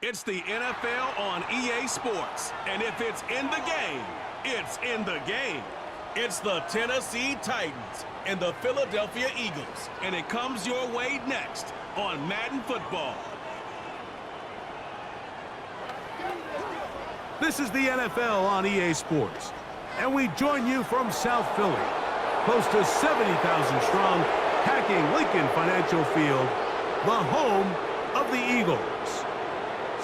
It's the NFL on EA Sports, and if it's in the game, it's in the game. It's the Tennessee Titans and the Philadelphia Eagles, and it comes your way next on Madden Football. This is the NFL on EA Sports, and we join you from South Philly, close to 70,000 strong, packing Lincoln Financial Field, the home of the Eagles.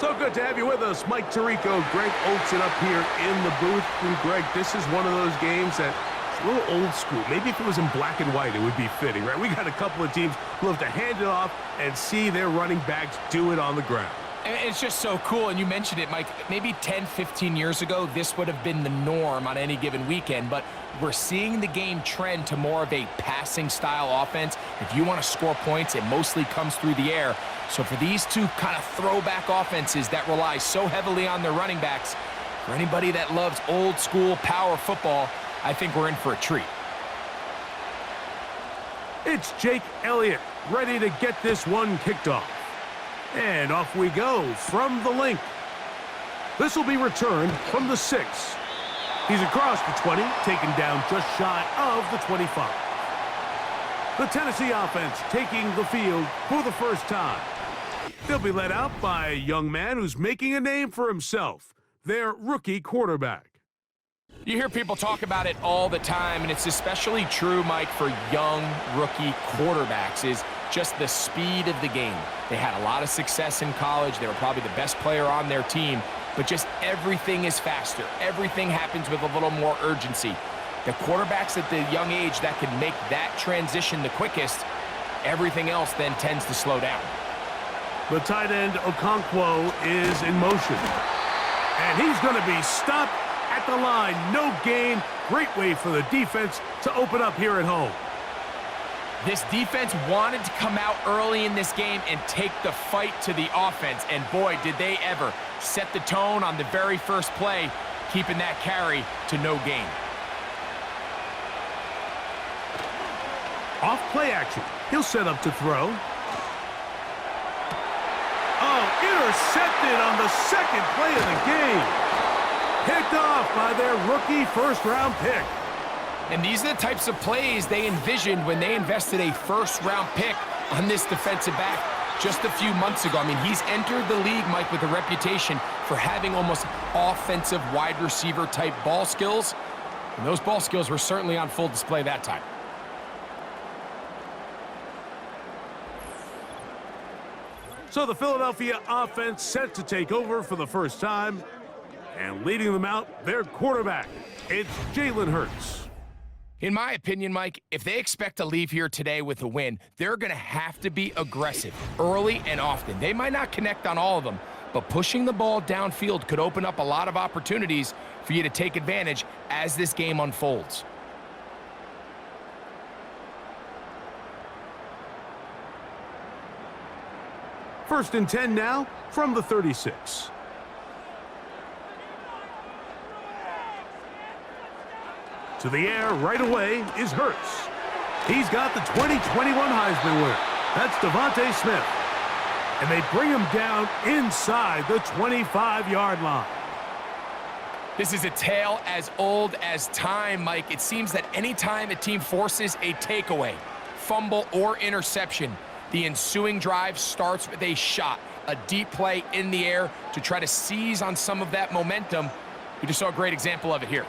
So good to have you with us, Mike Tirico, Greg Olson up here in the booth. And Greg, this is one of those games that's a little old school. Maybe if it was in black and white, it would be fitting, right? We got a couple of teams who love to hand it off and see their running backs do it on the ground. It's just so cool, and you mentioned it, Mike. Maybe 10, 15 years ago, this would have been the norm on any given weekend, but we're seeing the game trend to more of a passing-style offense. If you want to score points, it mostly comes through the air. So for these two kind of throwback offenses that rely so heavily on their running backs, for anybody that loves old-school power football, I think we're in for a treat. It's Jake Elliott ready to get this one kicked off. And off we go from the link. This will be returned from the 6. He's across the 20, taken down just shy of the 25. The Tennessee offense taking the field for the first time. They'll be led out by a young man who's making a name for himself, their rookie quarterback. You hear people talk about it all the time, and it's especially true, Mike, for young rookie quarterbacks, is just the speed of the game. They had a lot of success in college. They were probably the best player on their team, but just everything is faster. Everything happens with a little more urgency. The quarterbacks at the young age that can make that transition the quickest, everything else then tends to slow down. The tight end Okonkwo is in motion, and he's going to be stopped at the line. No gain. Great way for the defense to open up here at home. This defense wanted to come out early in this game and take the fight to the offense, and boy, did they ever set the tone on the very first play, keeping that carry to no gain. Off play action. He'll set up to throw. Oh, intercepted on the second play of the game. Picked off by their rookie first-round pick. And these are the types of plays they envisioned when they invested a first-round pick on this defensive back just a few months ago. I mean, he's entered the league, Mike, with a reputation for having almost offensive wide receiver type ball skills. And those ball skills were certainly on full display that time. So the Philadelphia offense set to take over for the first time. And leading them out, their quarterback, it's Jalen Hurts. In my opinion, Mike, if they expect to leave here today with a win, they're going to have to be aggressive early and often. They might not connect on all of them, but pushing the ball downfield could open up a lot of opportunities for you to take advantage as this game unfolds. First and 10 now from the 36. To the air right away is Hurts. He's got the 2021 Heisman winner. That's Devontae Smith. And they bring him down inside the 25-yard line. This is a tale as old as time, Mike. It seems that anytime a team forces a takeaway, fumble, or interception, the ensuing drive starts with a shot, a deep play in the air to try to seize on some of that momentum. We just saw a great example of it here.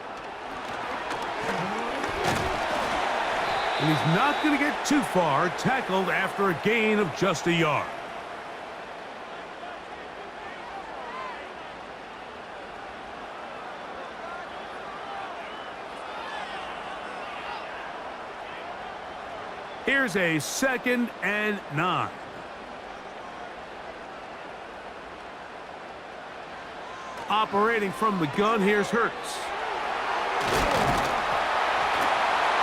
And he's not going to get too far, tackled after a gain of just a yard. Here's a 2nd and 9. Operating from the gun, here's Hurts.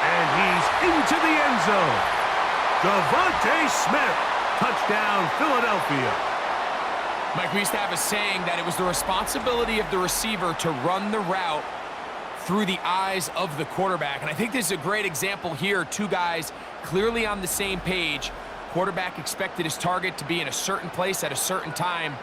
And he's into the end zone. Devontae Smith, touchdown Philadelphia. Mike, we used to have a saying that it was the responsibility of the receiver to run the route through the eyes of the quarterback. And I think this is a great example here. Two guys clearly on the same page. Quarterback expected his target to be in a certain place at a certain time.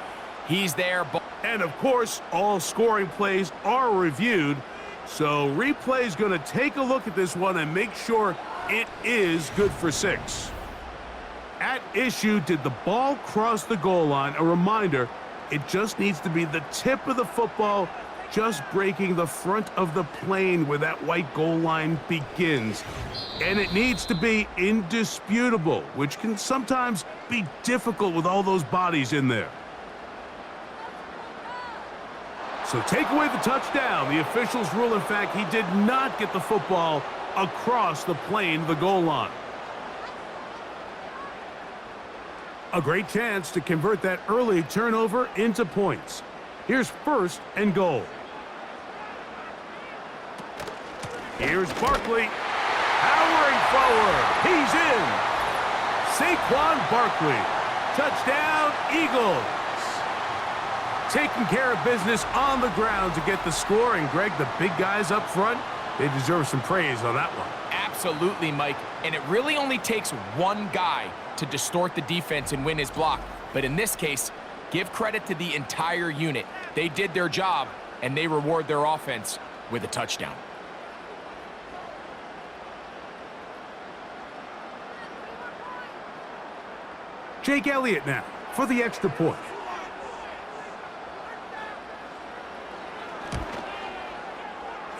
He's there. And, of course, all scoring plays are reviewed. So replay's going to take a look at this one and make sure it is good for 6. At issue, did the ball cross the goal line? A reminder, it just needs to be the tip of the football just breaking the front of the plane where that white goal line begins. And it needs to be indisputable, which can sometimes be difficult with all those bodies in there. So take away the touchdown. The officials rule, in fact, he did not get the football across the plane, the goal line. A great chance to convert that early turnover into points. Here's 1st and goal. Here's Barkley. Powering forward. He's in. Saquon Barkley. Touchdown, Eagles. Taking care of business on the ground to get the score. And, Greg, the big guys up front, they deserve some praise on that one. Absolutely, Mike. And it really only takes one guy to distort the defense and win his block. But in this case, give credit to the entire unit. They did their job, and they reward their offense with a touchdown. Jake Elliott now for the extra point.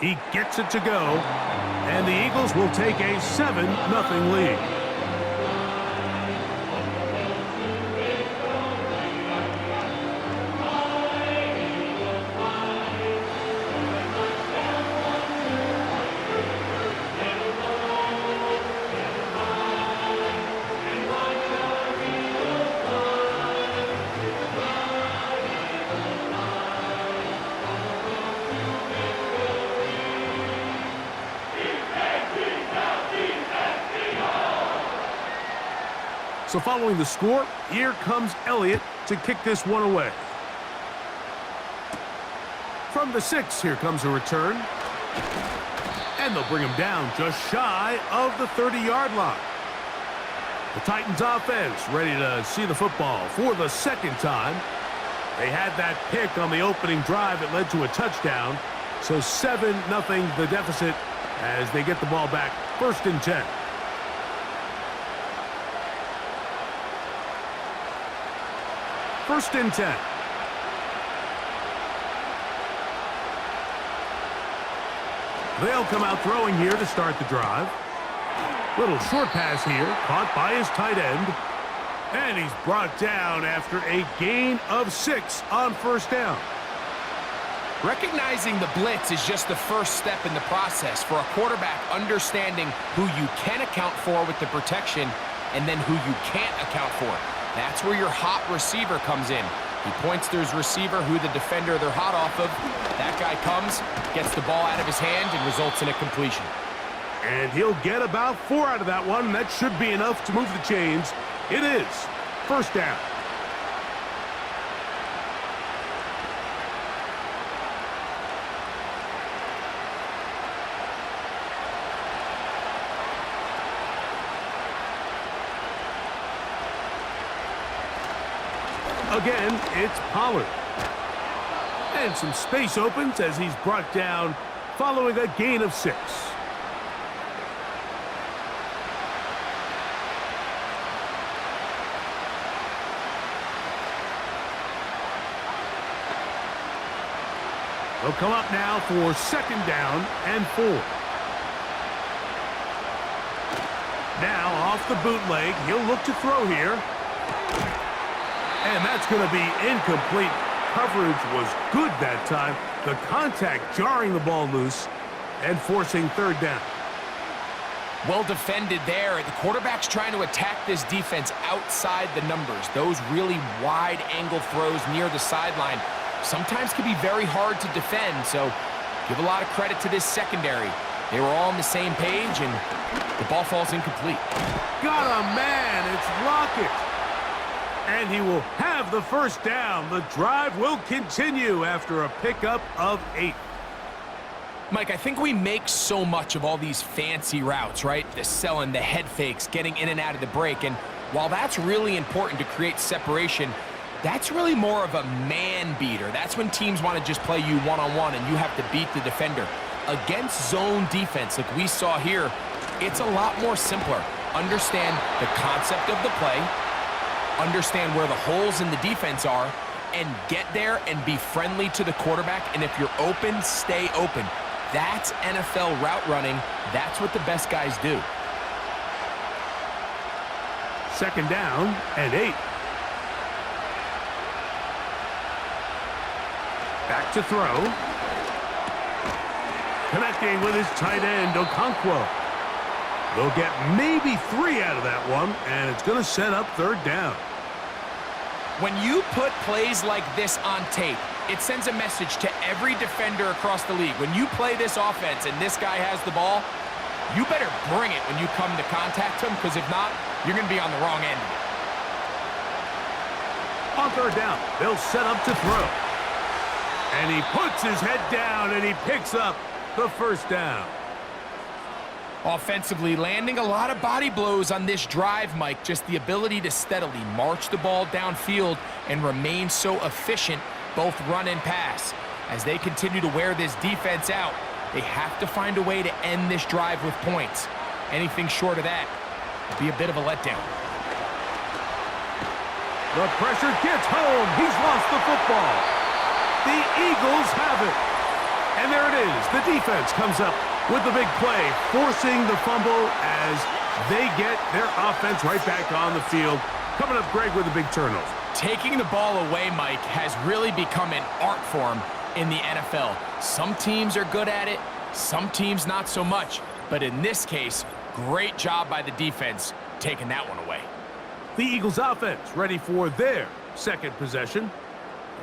He gets it to go, and the Eagles will take a 7-0 lead. So following the score, here comes Elliott to kick this one away. From the 6, here comes a return. And they'll bring him down just shy of the 30-yard line. The Titans offense ready to see the football for the 2nd time. They had that pick on the opening drive that led to a touchdown. So 7-0 the deficit as they get the ball back. 1st and 10. First and 10. They'll come out throwing here to start the drive. Little short pass here, caught by his tight end. And he's brought down after a gain of 6 on 1st down. Recognizing the blitz is just the first step in the process for a quarterback understanding who you can account for with the protection and then who you can't account for. That's where your hot receiver comes in. He points to his receiver, who the defender they're hot off of. That guy comes, gets the ball out of his hand, and results in a completion. And he'll get about 4 out of that one. That should be enough to move the chains. It is 1st down. Again, it's Pollard. And some space opens as he's brought down following a gain of 6. They'll come up now for 2nd down and 4. Now off the bootleg, he'll look to throw here. And that's going to be incomplete. Coverage was good that time. The contact jarring the ball loose and forcing 3rd down. Well defended there. The quarterback's trying to attack this defense outside the numbers. Those really wide angle throws near the sideline sometimes can be very hard to defend. So give a lot of credit to this secondary. They were all on the same page, and the ball falls incomplete. Got a man. It's Lockett. And he will have the 1st down. The drive will continue after a pickup of 8. Mike, I think we make so much of all these fancy routes, right? The selling, the head fakes, getting in and out of the break. And while that's really important to create separation, That's really more of a man beater. That's when teams want to just play you one-on-one and you have to beat the defender. Against zone defense, like we saw here, it's a lot more simpler. Understand the concept of the play, understand where the holes in the defense are, and get there and be friendly to the quarterback. And if you're open, stay open. That's NFL route running. That's what the best guys do. Second down and 8. Back to throw. Connecting with his tight end, Okonkwo. They'll get maybe 3 out of that one, and it's going to set up third down. When you put plays like this on tape, it sends a message to every defender across the league. When you play this offense and this guy has the ball, you better bring it when you come to contact him, because if not, you're going to be on the wrong end of it. On third down, they'll set up to throw. And he puts his head down, and he picks up the first down. Offensively, landing a lot of body blows on this drive, Mike. Just the ability to steadily march the ball downfield and remain so efficient, both run and pass. As they continue to wear this defense out, they have to find a way to end this drive with points. Anything short of that would be a bit of a letdown. The pressure gets home. He's lost the football. The Eagles have it. And there it is. The defense comes up with the big play, forcing the fumble as they get their offense right back on the field. Coming up, Greg, with a big turnover. Taking the ball away, Mike, has really become an art form in the NFL. Some teams are good at it, some teams not so much. But in this case, great job by the defense taking that one away. The Eagles offense ready for their second possession.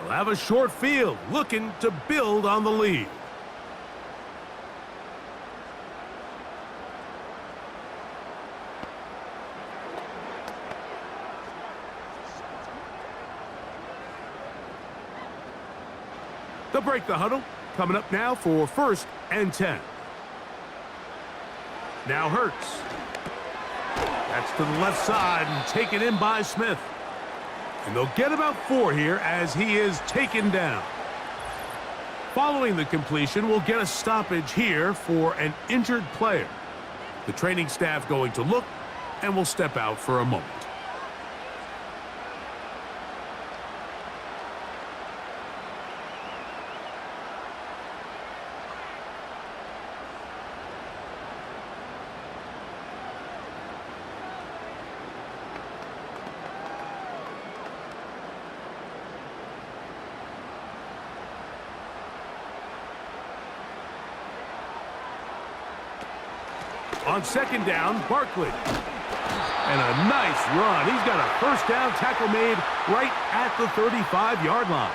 They'll have a short field, looking to build on the lead. They'll break the huddle. Coming up now for 1st and 10. Now Hurts. That's to the left side and taken in by Smith. And they'll get about 4 here as he is taken down. Following the completion, we'll get a stoppage here for an injured player. The training staff going to look and will step out for a moment. On second down, Barkley. And a nice run. He's got a first down tackle made right at the 35-yard line.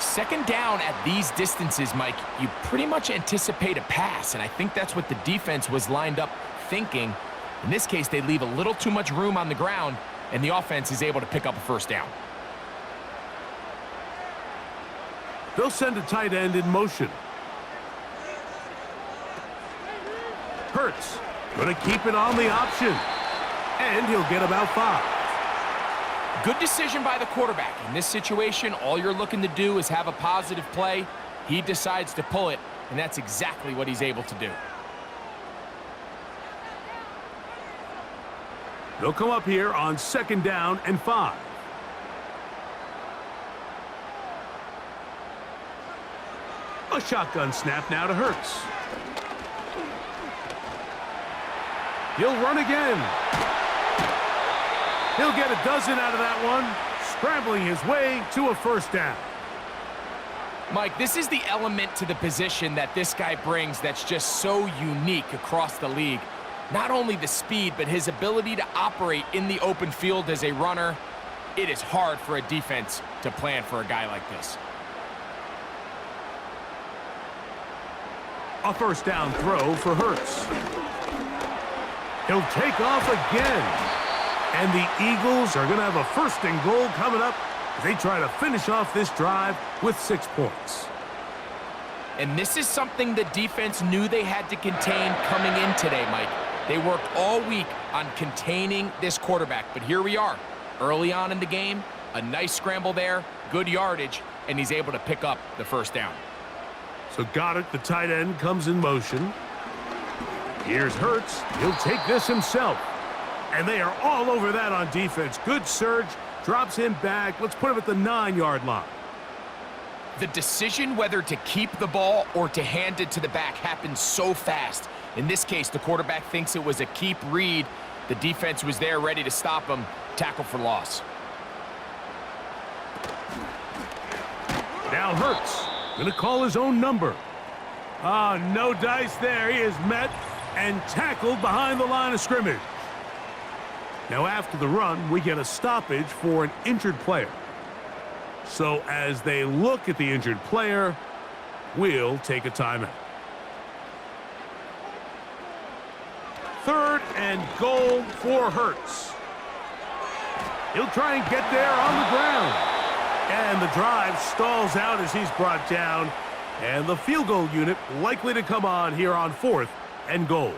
Second down at these distances, Mike, you pretty much anticipate a pass, and I think that's what the defense was lined up thinking. In this case, they leave a little too much room on the ground, and the offense is able to pick up a first down. They'll send a tight end in motion. Hurts going to keep it on the option, and he'll get about 5. Good decision by the quarterback. In this situation, all you're looking to do is have a positive play. He decides to pull it, and that's exactly what he's able to do. They'll come up here on second down and 5. A shotgun snap now to Hurts. He'll run again. He'll get a dozen out of that one, scrambling his way to a first down. Mike, this is the element to the position that this guy brings that's just so unique across the league. Not only the speed, but his ability to operate in the open field as a runner. It is hard for a defense to plan for a guy like this. A first down throw for Hurts. He'll take off again. And the Eagles are going to have a 1st and goal coming up as they try to finish off this drive with 6 points. And this is something the defense knew they had to contain coming in today, Mike. They worked all week on containing this quarterback. But here we are, early on in the game. A nice scramble there, good yardage, and he's able to pick up the first down. So Goddard, the tight end, comes in motion. Here's Hurts. He'll take this himself. And they are all over that on defense. Good surge, drops him back. Let's put him at the 9-yard line. The decision whether to keep the ball or to hand it to the back happens so fast. In this case, the quarterback thinks it was a keep read. The defense was there ready to stop him. Tackle for loss. Now Hurts, gonna call his own number. No dice there. He is met and tackled behind the line of scrimmage. Now after the run, we get a stoppage for an injured player. So as they look at the injured player, we'll take a timeout. 3rd and goal for Hurts. He'll try and get there on the ground. And the drive stalls out as he's brought down. And the field goal unit likely to come on here on 4th and goal.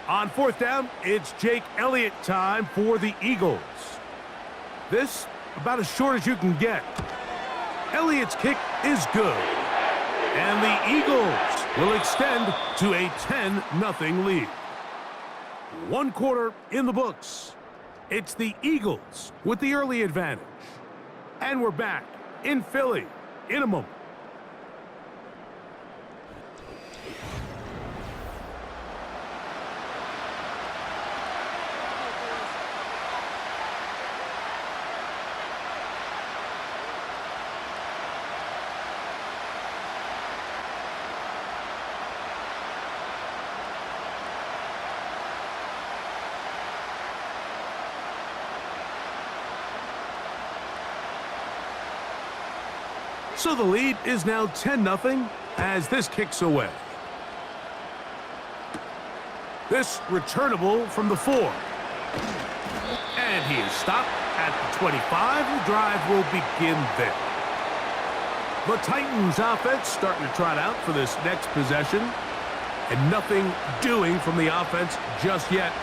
On 4th down, it's Jake Elliott time for the Eagles. This about as short as you can get. Elliott's kick is good. And the Eagles will extend to a 10-0 lead. 1 quarter in the books. It's the Eagles with the early advantage. And we're back in Philly in a moment. So the lead is now 10-0 as this kicks away. This returnable from the 4. And he is stopped at the 25. The drive will begin there. The Titans offense starting to trot out for this next possession. And nothing doing from the offense just yet.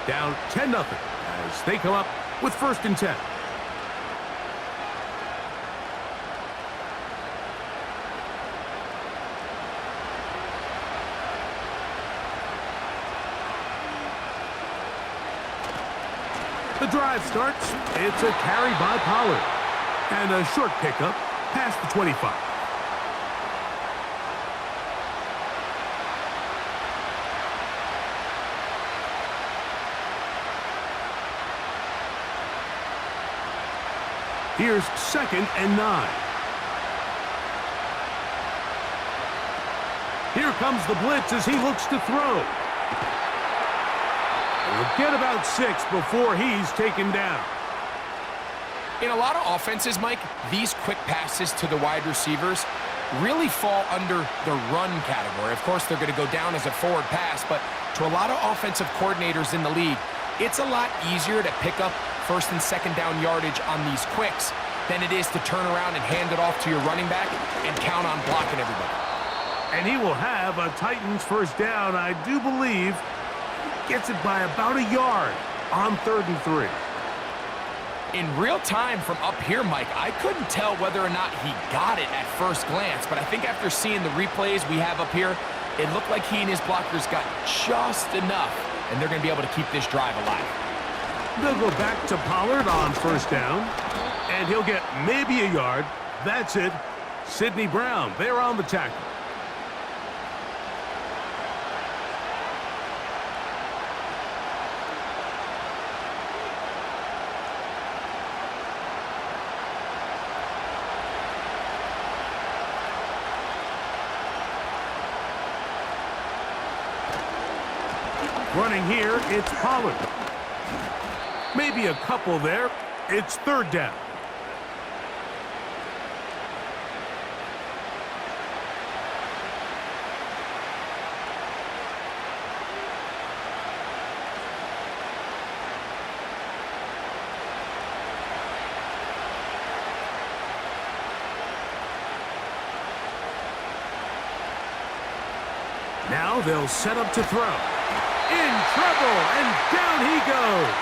Down 10-0 as they come up with 1st and 10. The drive starts. It's a carry by Pollard. And a short pickup past the 25. Here's 2nd and 9. Here comes the blitz as he looks to throw. He'll get about 6 before he's taken down. In a lot of offenses, Mike, these quick passes to the wide receivers really fall under the run category. Of course, they're going to go down as a forward pass, but to a lot of offensive coordinators in the league, it's a lot easier to pick up 1st and 2nd down yardage on these quicks than it is to turn around and hand it off to your running back and count on blocking everybody. And he will have a Titans 1st down, I do believe. Gets it by about a yard on 3rd and 3. In real time from up here, Mike, I couldn't tell whether or not he got it at first glance, but I think after seeing the replays we have up here, it looked like he and his blockers got just enough, and they're going to be able to keep this drive alive. They'll go back to Pollard on 1st down, and he'll get maybe a yard. That's it. Sidney Brown, they're on the tackle. Running here, it's Pollard. Maybe a couple there. It's 3rd down. Now they'll set up to throw. In trouble, and down he goes.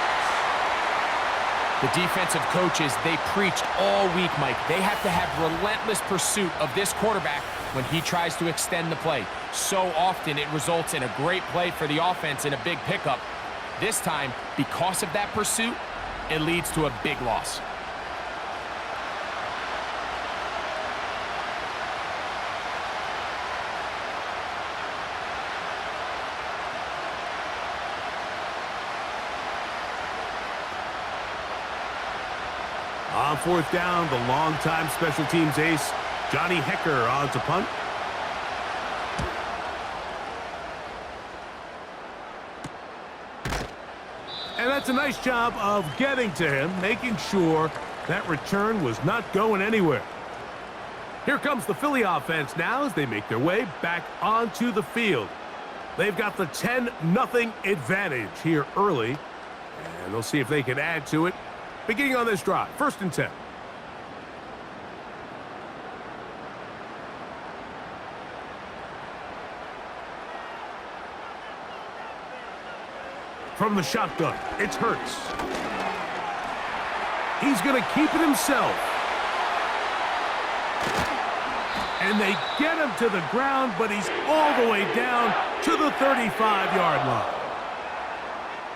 The defensive coaches, they preached all week, Mike. They have to have relentless pursuit of this quarterback when he tries to extend the play. So often it results in a great play for the offense and a big pickup. This time, because of that pursuit, it leads to a big loss. On fourth down, the longtime special teams ace, Johnny Hecker, on to punt. And that's a nice job of getting to him, making sure that return was not going anywhere. Here comes the Philly offense now as they make their way back onto the field. They've got the 10-0 advantage here early, and they'll see if they can add to it. Beginning on this drive, 1st and 10. From the shotgun, it's Hurts. He's going to keep it himself. And they get him to the ground, but he's all the way down to the 35-yard line.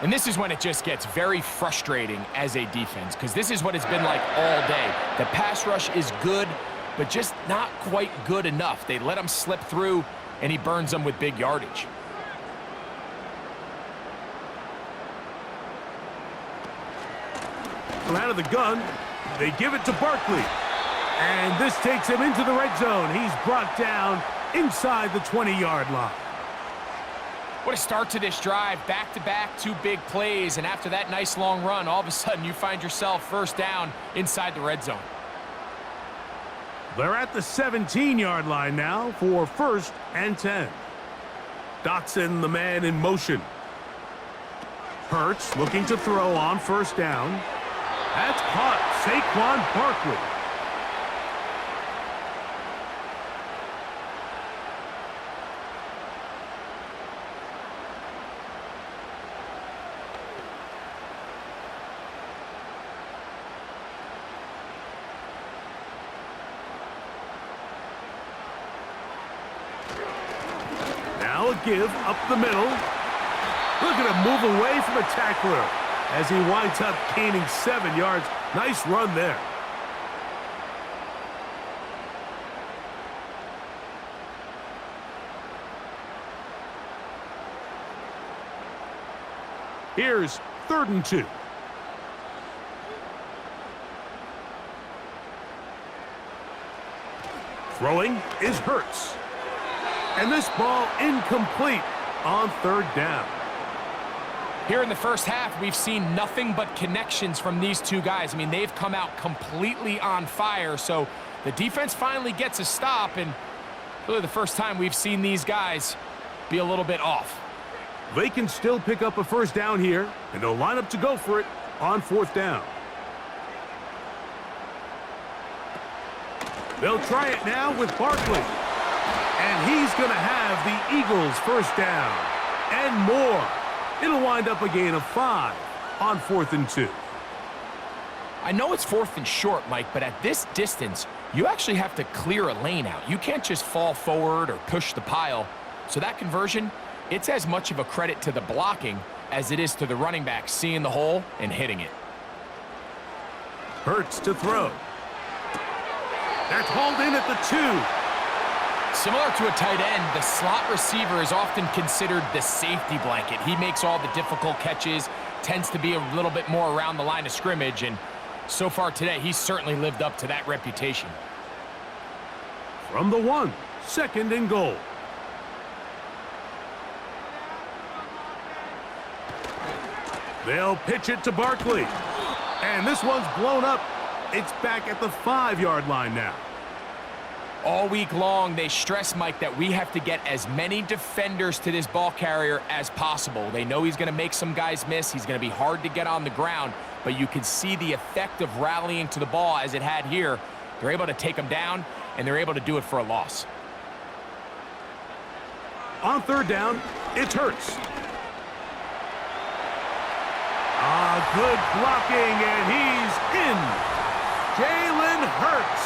And this is when it just gets very frustrating as a defense, because this is what it's been like all day. The pass rush is good, but just not quite good enough. They let him slip through, and he burns them with big yardage. Out of the gun, they give it to Barkley. And this takes him into the red zone. He's brought down inside the 20-yard line. What a start to this drive. Back-to-back, 2 big plays, and after that nice long run, all of a sudden you find yourself 1st down inside the red zone. They're at the 17-yard line now for 1st and 10. Dotson, the man in motion. Hurts looking to throw on 1st down. That's caught. Saquon Barkley. Now a give up the middle. Look at him move away from a tackler as he winds up gaining 7 yards. Nice run there. Here's 3rd and 2. Throwing is Hurts. And this ball incomplete on 3rd down. Here in the first half, we've seen nothing but connections from these two guys. I mean, they've come out completely on fire, so the defense finally gets a stop, and really the first time we've seen these guys be a little bit off. They can still pick up a 1st down here, and they'll line up to go for it on 4th down. They'll try it now with Barkley. And he's going to have the Eagles 1st down and more. It'll wind up a gain of 5 on 4th and 2. I know it's 4th and short, Mike, but at this distance, you actually have to clear a lane out. You can't just fall forward or push the pile. So that conversion, it's as much of a credit to the blocking as it is to the running back seeing the hole and hitting it. Hurts to throw. That's hauled in at the 2. Similar to a tight end, the slot receiver is often considered the safety blanket. He makes all the difficult catches, tends to be a little bit more around the line of scrimmage, and so far today, he's certainly lived up to that reputation. From the 1, 2nd and goal. They'll pitch it to Barkley. And this one's blown up. It's back at the 5-yard line now. All week long, they stress, Mike, that we have to get as many defenders to this ball carrier as possible. They know he's going to make some guys miss. He's going to be hard to get on the ground, but you can see the effect of rallying to the ball as it had here. They're able to take him down, and they're able to do it for a loss. On third down, it's Hurts. Good blocking, and he's in. Jalen Hurts.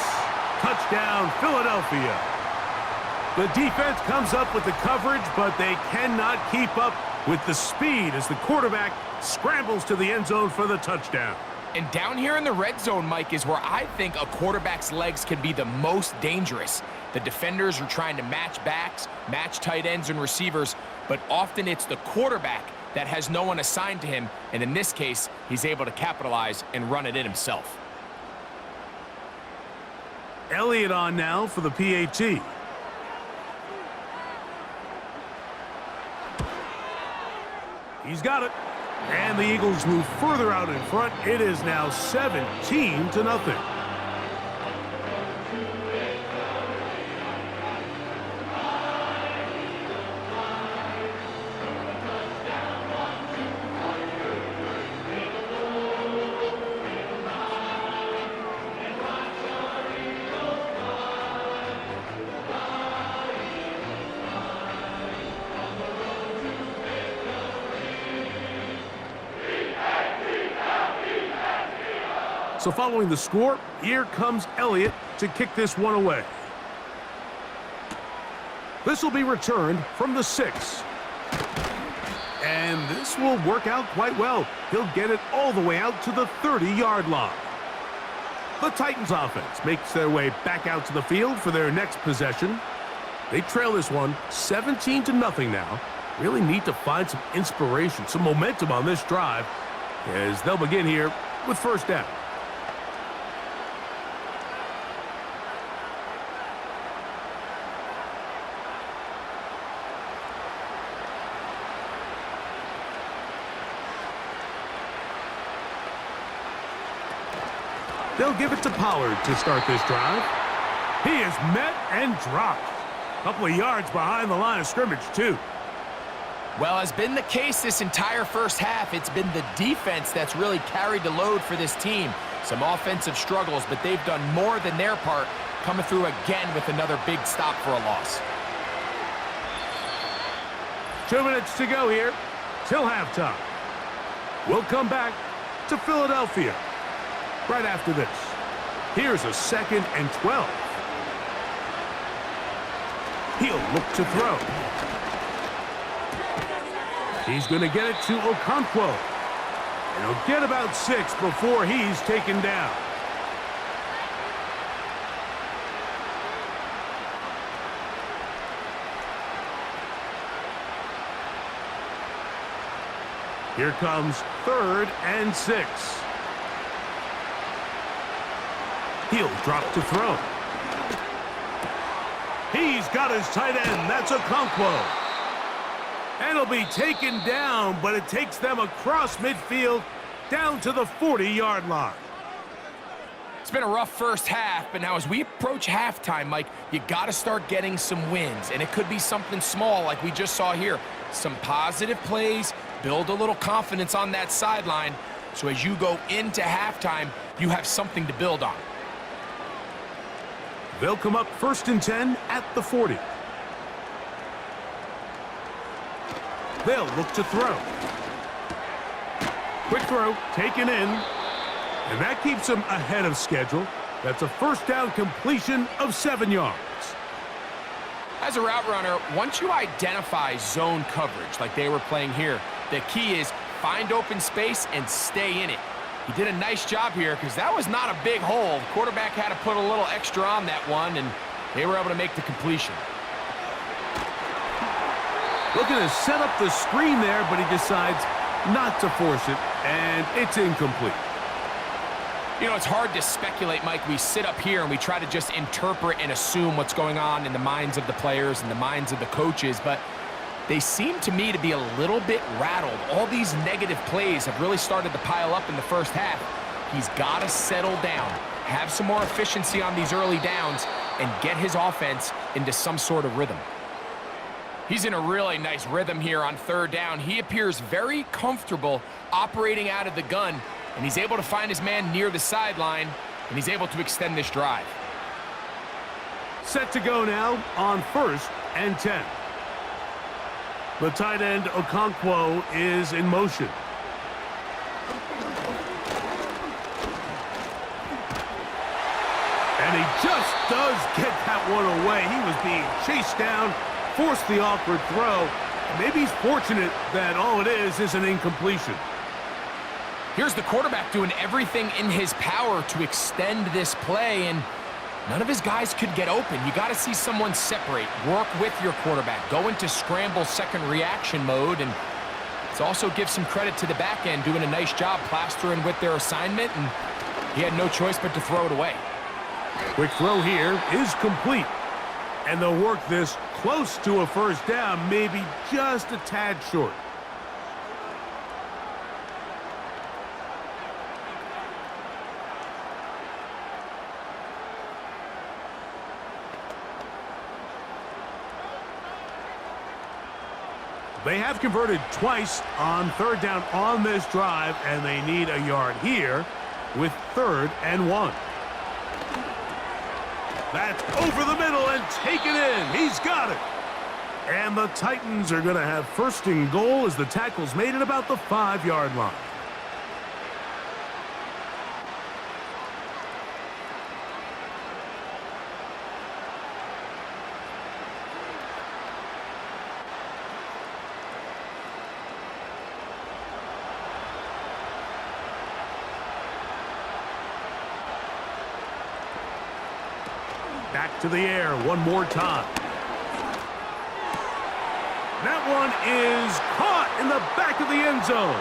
Touchdown, Philadelphia. The defense comes up with the coverage, but they cannot keep up with the speed as the quarterback scrambles to the end zone for the touchdown. And down here in the red zone, Mike, is where I think a quarterback's legs can be the most dangerous. The defenders are trying to match backs, match tight ends and receivers, but often it's the quarterback that has no one assigned to him, and in this case, he's able to capitalize and run it in himself. Elliott on now for the PAT. He's got it. And the Eagles move further out in front. It is now 17-0. So following the score, here comes Elliott to kick this one away. This will be returned from the 6. And this will work out quite well. He'll get it all the way out to the 30-yard line. The Titans offense makes their way back out to the field for their next possession. They trail this one 17-0 now. Really need to find some inspiration, some momentum on this drive as they'll begin here with first down. They'll give it to Pollard to start this drive. He is met and dropped. A couple of yards behind the line of scrimmage, too. Well, as been the case this entire first half, it's been the defense that's really carried the load for this team. Some offensive struggles, but they've done more than their part, coming through again with another big stop for a loss. 2 minutes to go here till halftime. We'll come back to Philadelphia right after this. Here's a 2nd and 12. He'll look to throw. He's going to get it to Okonkwo. And he'll get about 6 before he's taken down. Here comes 3rd and 6. He'll drop to throw. He's got his tight end. That's Okonkwo. And he'll be taken down, but it takes them across midfield down to the 40-yard line. It's been a rough first half, but now as we approach halftime, Mike, you got to start getting some wins, and it could be something small like we just saw here. Some positive plays, build a little confidence on that sideline, so as you go into halftime, you have something to build on. They'll come up 1st and 10 at the 40. They'll look to throw. Quick throw, taken in. And that keeps them ahead of schedule. That's a first down completion of 7 yards. As a route runner, once you identify zone coverage like they were playing here, the key is find open space and stay in it. He did a nice job here because that was not a big hole. The quarterback had to put a little extra on that one, and they were able to make the completion. Looking to set up the screen there, but he decides not to force it, and it's incomplete. You know, it's hard to speculate, Mike. We sit up here and we try to just interpret and assume what's going on in the minds of the players and the minds of the coaches, but they seem to me to be a little bit rattled. All these negative plays have really started to pile up in the first half. He's got to settle down, have some more efficiency on these early downs, and get his offense into some sort of rhythm. He's in a really nice rhythm here on 3rd down. He appears very comfortable operating out of the gun, and he's able to find his man near the sideline, and he's able to extend this drive. Set to go now on 1st and 10. The tight end, Okonkwo, is in motion. And he just does get that one away. He was being chased down, forced the awkward throw. Maybe he's fortunate that all it is an incompletion. Here's the quarterback doing everything in his power to extend this play, and none of his guys could get open. You got to see someone separate, work with your quarterback, go into scramble second reaction mode, and let's also give some credit to the back end doing a nice job plastering with their assignment, and he had no choice but to throw it away. Quick throw here is complete. And they'll work this close to a first down, maybe just a tad short. They have converted twice on third down on this drive, and they need a yard here with 3rd and 1. That's over the middle and taken in. He's got it. And the Titans are going to have 1st and goal as the tackle's made at about the 5-yard line. Back to the air one more time. That one is caught in the back of the end zone.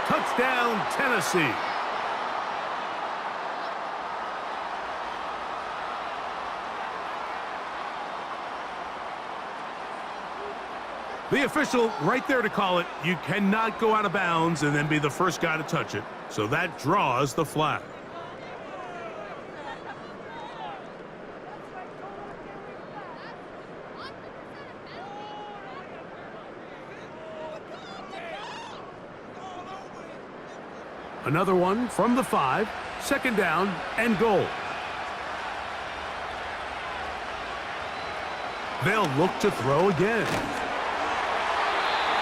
Touchdown, Tennessee. The official right there to call it. You cannot go out of bounds and then be the first guy to touch it. So that draws the flag. Another one from the 5, 2nd down and goal. They'll look to throw again.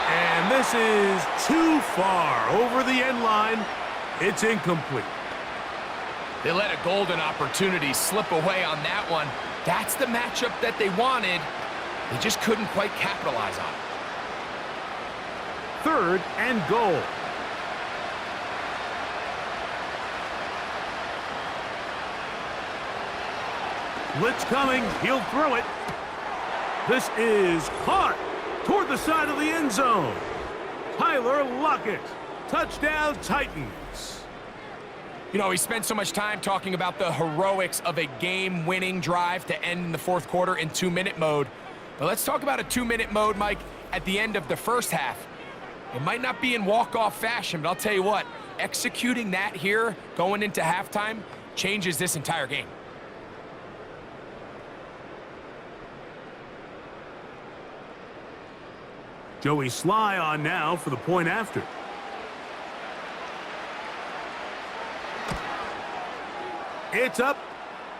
And this is too far over the end line. It's incomplete. They let a golden opportunity slip away on that one. That's the matchup that they wanted. They just couldn't quite capitalize on it. 3rd and goal. Blitz coming. He'll throw it. This is caught toward the side of the end zone. Tyler Lockett. Touchdown, Titans. You know, he spent so much time talking about the heroics of a game-winning drive to end in the 4th quarter in 2-minute mode. But let's talk about a 2-minute mode, Mike, at the end of the first half. It might not be in walk-off fashion, but I'll tell you what, executing that here going into halftime changes this entire game. Joey Sly on now for the point after. It's up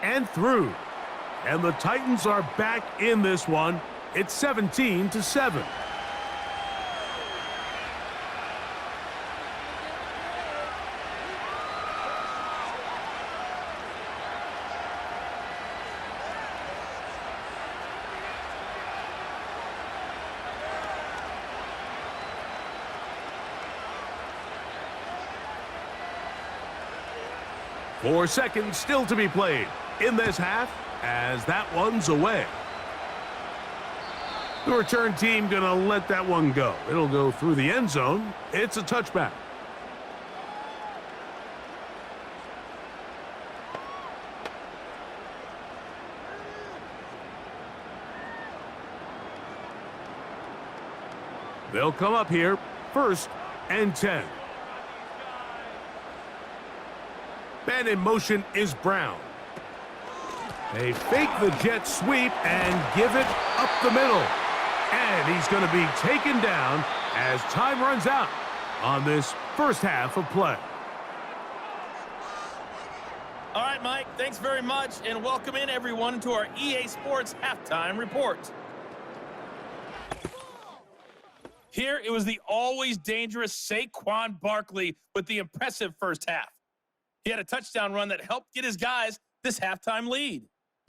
and through. And the Titans are back in this one. It's 17-7. Four seconds still to be played in this half as that one's away. The return team going to let that one go. It'll go through the end zone. It's a touchback. They'll come up here, 1st and 10. Man in motion is Brown. They fake the jet sweep and give it up the middle. And he's going to be taken down as time runs out on this first half of play. All right, Mike, thanks very much, and welcome in everyone to our EA Sports Halftime Report. Here, it was the always dangerous Saquon Barkley with the impressive first half. He had a touchdown run that helped get his guys this halftime lead.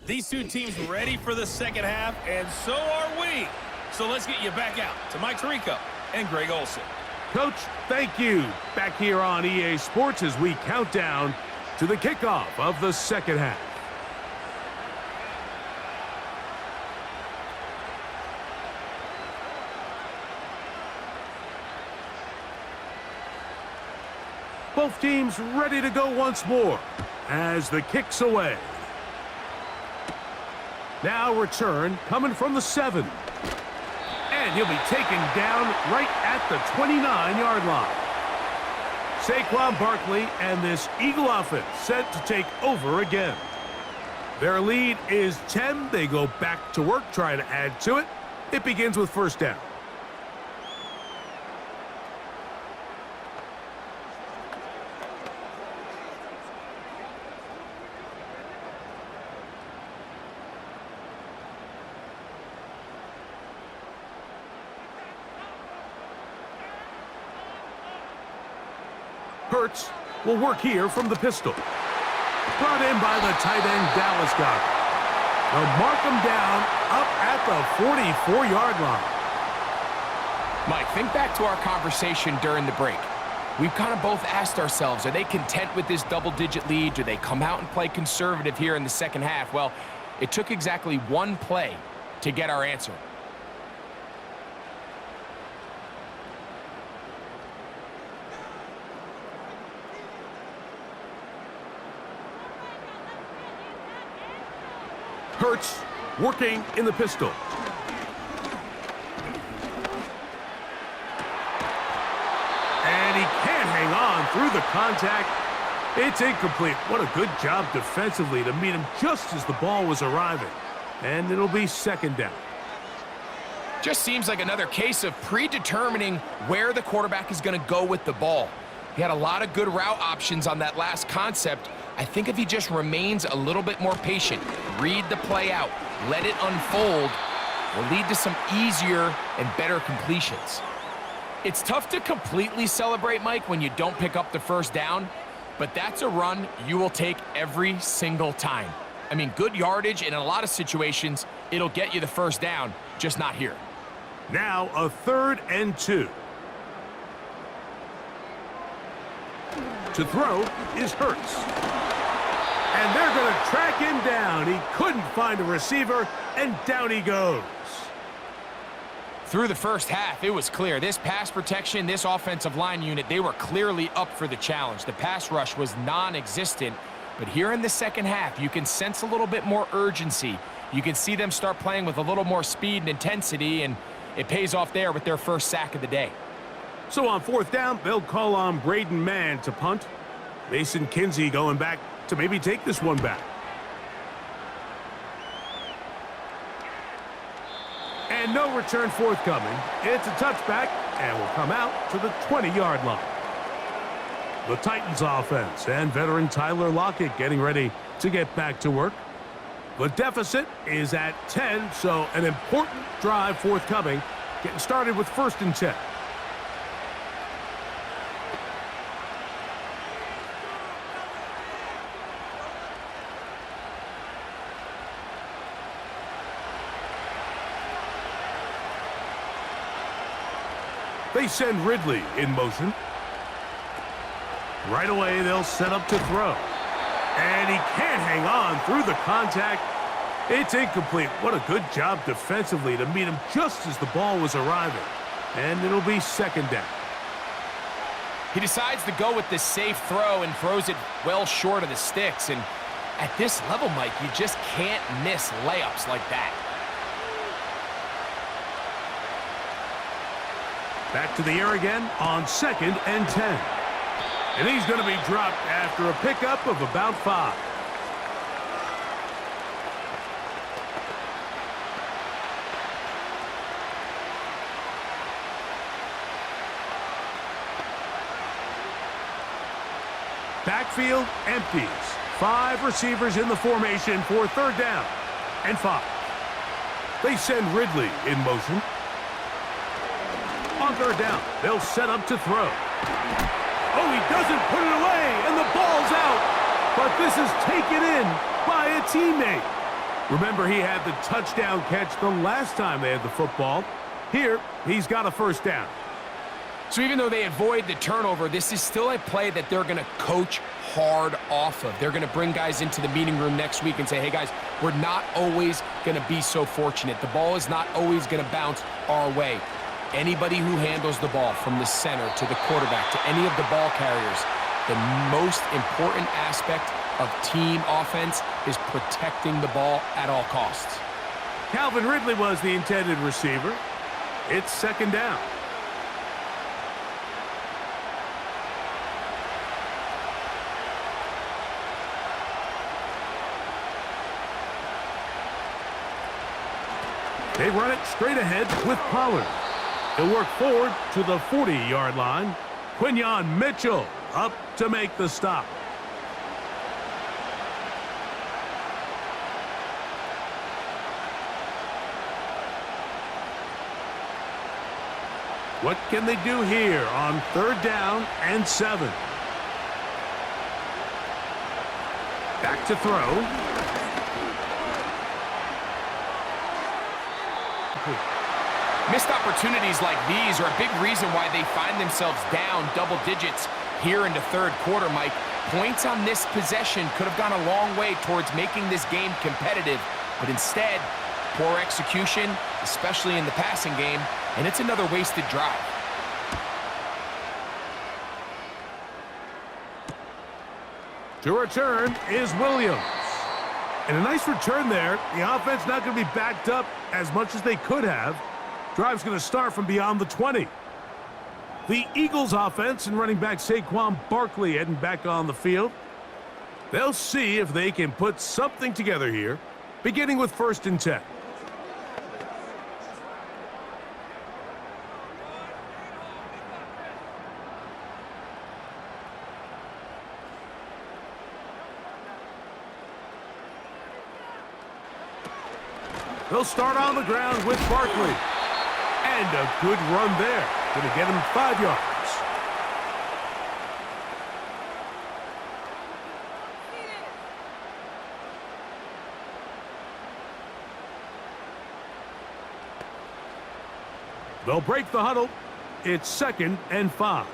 These two teams ready for the second half, and so are we. So let's get you back out to Mike Tirico and Greg Olsen. Coach, thank you. Back here on EA Sports as we count down to the kickoff of the second half. Both teams ready to go once more as the kick's away. Now return coming from the 7. And he'll be taken down right at the 29-yard line. Saquon Barkley and this Eagle offense set to take over again. Their lead is 10. They go back to work trying to add to it. It begins with first down. Hurts will work here from the pistol. Brought in by the tight end Dallas Goedert. They'll mark him down up at the 44-yard line. Mike, think back to our conversation during the break. We've kind of both asked ourselves, are they content with this double-digit lead? Do they come out and play conservative here in the second half? Well, it took exactly one play to get our answer. Hurts working in the pistol. And he can't hang on through the contact. It's incomplete. What a good job defensively to meet him just as the ball was arriving. And it'll be second down. Just seems like another case of predetermining where the quarterback is going to go with the ball. He had a lot of good route options on that last concept. I think if he just remains a little bit more patient, read the play out, let it unfold, will lead to some easier and better completions. It's tough to completely celebrate, Mike, when you don't pick up the first down, but that's a run you will take every single time. I mean, good yardage, and in a lot of situations, it'll get you the first down, just not here. Now a 3rd and 2. To throw is Hurts. And they're going to track him down. He couldn't find a receiver, and down he goes. Through the first half, it was clear. This pass protection, this offensive line unit, they were clearly up for the challenge. The pass rush was non-existent. But here in the second half, you can sense a little bit more urgency. You can see them start playing with a little more speed and intensity, and it pays off there with their first sack of the day. So on 4th down, they'll call on Braden Mann to punt. Mason Kinsey going back to maybe take this one back. And no return forthcoming. It's a touchback and will come out to the 20-yard line. The Titans offense and veteran Tyler Lockett getting ready to get back to work. The deficit is at 10, so an important drive forthcoming. Getting started with 1st and 10. They send Ridley in motion. Right away, they'll set up to throw. And he can't hang on through the contact. It's incomplete. What a good job defensively to meet him just as the ball was arriving. And it'll be second down. He decides to go with this safe throw and throws it well short of the sticks. And at this level, Mike, you just can't miss layups like that. Back to the air again on 2nd and 10. And he's going to be dropped after a pickup of about 5. Backfield empties. 5 receivers in the formation for 3rd down and 5. They send Ridley in motion. On third down. They'll set up to throw. Oh, he doesn't put it away, and the ball's out. But this is taken in by a teammate. Remember, he had the touchdown catch the last time they had the football. Here, he's got a first down. So even though they avoid the turnover, this is still a play that they're going to coach hard off of. They're going to bring guys into the meeting room next week and say, hey, guys, we're not always going to be so fortunate. The ball is not always going to bounce our way. Anybody who handles the ball from the center to the quarterback to any of the ball carriers, the most important aspect of team offense is protecting the ball at all costs. Calvin Ridley was the intended receiver. It's second down. They run it straight ahead with Pollard. He'll work forward to the 40-yard line. Quinyon Mitchell up to make the stop. What can they do here on third down and 7? Back to throw. Missed opportunities like these are a big reason why they find themselves down double digits here in the third quarter, Mike. Points on this possession could have gone a long way towards making this game competitive, but instead, poor execution, especially in the passing game, and it's another wasted drive. To return is Williams. And a nice return there. The offense not going to be backed up as much as they could have. Drive's going to start from beyond the 20. The Eagles offense and running back Saquon Barkley heading back on the field. They'll see if they can put something together here, beginning with 1st and 10. They'll start on the ground with Barkley. And a good run there. Going to get him 5 yards. They'll break the huddle. It's 2nd and 5.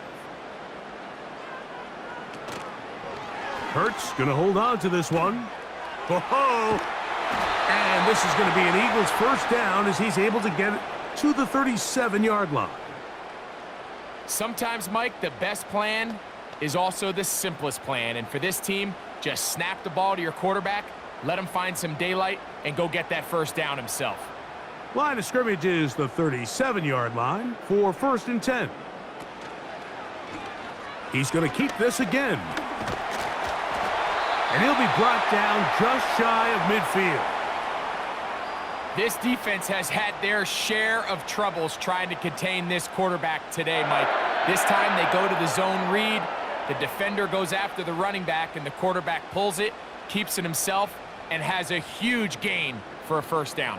Hurts going to hold on to this one. Ho-ho! And this is going to be an Eagles first down as he's able to get it to the 37-yard line. Sometimes, Mike, the best plan is also the simplest plan. And for this team, just snap the ball to your quarterback, let him find some daylight, and go get that first down himself. Line of scrimmage is the 37-yard line for 1st and 10. He's going to keep this again. And he'll be brought down just shy of midfield. This defense has had their share of troubles trying to contain this quarterback today, Mike. This time they go to the zone read. The defender goes after the running back, and the quarterback pulls it, keeps it himself, and has a huge gain for a first down.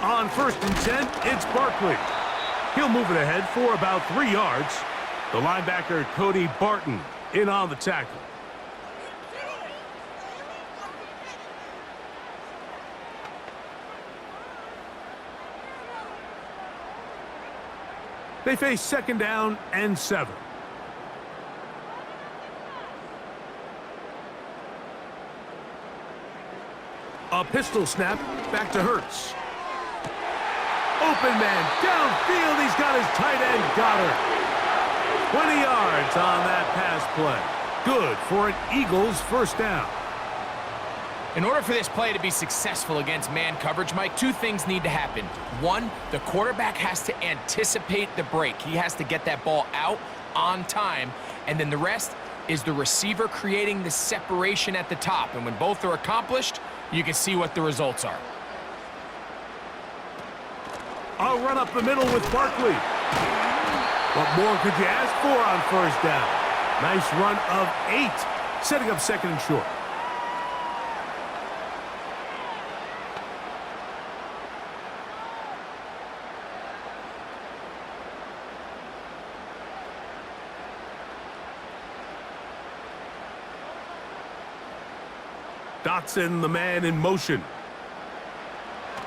On 1st and 10, it's Barkley. He'll move it ahead for about 3 yards. The linebacker, Cody Barton, in on the tackle. They face 2nd down and 7. A pistol snap back to Hurts. Open man downfield. He's got his tight end Goddard. 20 yards on that pass play. Good for an Eagles first down. In order for this play to be successful against man coverage, Mike, 2 things need to happen. 1, the quarterback has to anticipate the break. He has to get that ball out on time. And then the rest is the receiver creating the separation at the top. And when both are accomplished, you can see what the results are. I'll run up the middle with Barkley. What more could you ask for on first down? Nice run of 8, setting up 2nd and short. Dotson, the man in motion.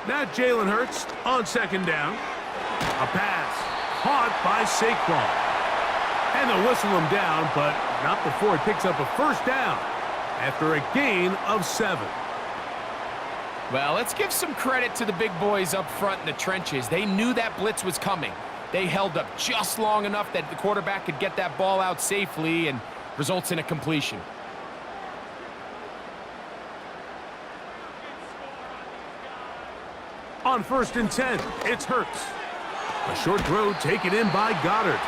Now Jalen Hurts on second down. A pass caught by Saquon. And they'll whistle him down, but not before he picks up a first down after a gain of 7. Well, let's give some credit to the big boys up front in the trenches. They knew that blitz was coming. They held up just long enough that the quarterback could get that ball out safely and results in a completion. On 1st and 10, it's Hurts. A short throw taken in by Goddard.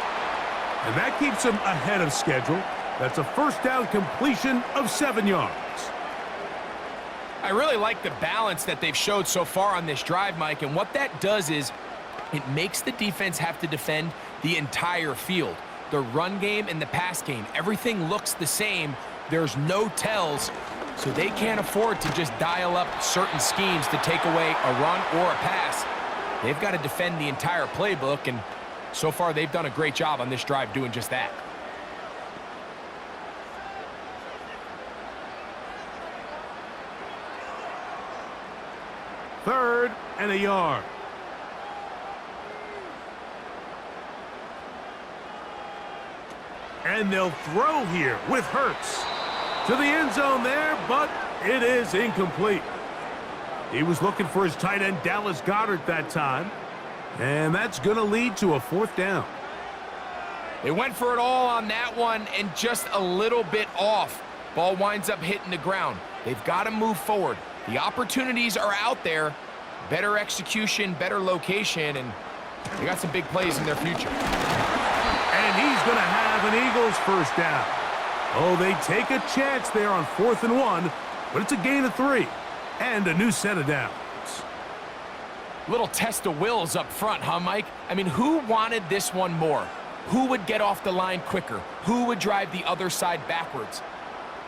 And that keeps him ahead of schedule. That's a first down completion of 7 yards. I really like the balance that they've showed so far on this drive, Mike, and what that does is it makes the defense have to defend the entire field. The run game and the pass game, everything looks the same. There's no tells, so they can't afford to just dial up certain schemes to take away a run or a pass. They've got to defend the entire playbook, and so far they've done a great job on this drive doing just that. Third and a yard. And they'll throw here with Hurts. To the end zone there, but it is incomplete. He was looking for his tight end, Dallas Goedert, that time. And that's going to lead to a 4th down. They went for it all on that one and just a little bit off. Ball winds up hitting the ground. They've got to move forward. The opportunities are out there. Better execution, better location, and they got some big plays in their future. And he's going to have an Eagles first down. Oh, they take a chance there on 4th and 1, but it's a gain of 3 and a new set of downs. Little test of wills up front, huh, Mike? I mean, who wanted this one more? Who would get off the line quicker? Who would drive the other side backwards?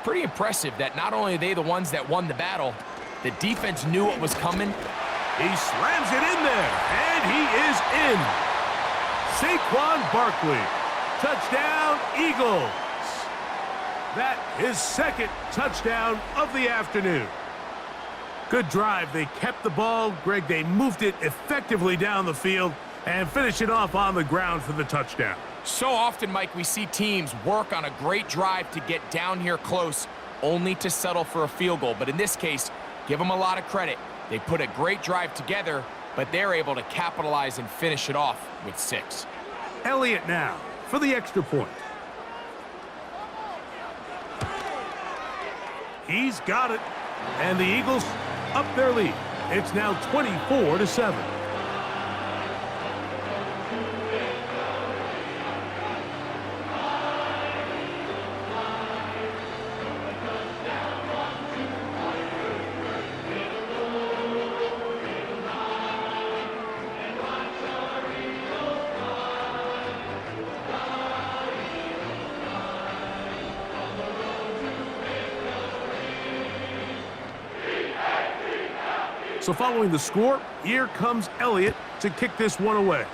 Pretty impressive that not only are they the ones that won the battle, the defense knew what was coming. He slams it in there, and he is in. Saquon Barkley, touchdown Eagles. That is 2nd touchdown of the afternoon. Good drive. They kept the ball. Greg, they moved it effectively down the field and finish it off on the ground for the touchdown. So often, Mike, we see teams work on a great drive to get down here close, only to settle for a field goal. But in this case, give them a lot of credit. They put a great drive together, but they're able to capitalize and finish it off with 6. Elliott now for the extra point. He's got it. And the Eagles up their lead. It's now 24-7. So following the score, here comes Elliott to kick this one away.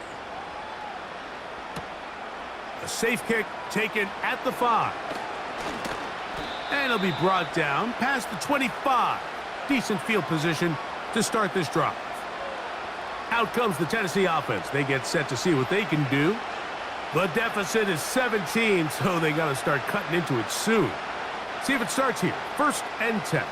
A safe kick taken at the 5. And it'll be brought down past the 25. Decent field position to start this drive. Out comes the Tennessee offense. They get set to see what they can do. The deficit is 17, so they got to start cutting into it soon. See if it starts here. 1st and 10.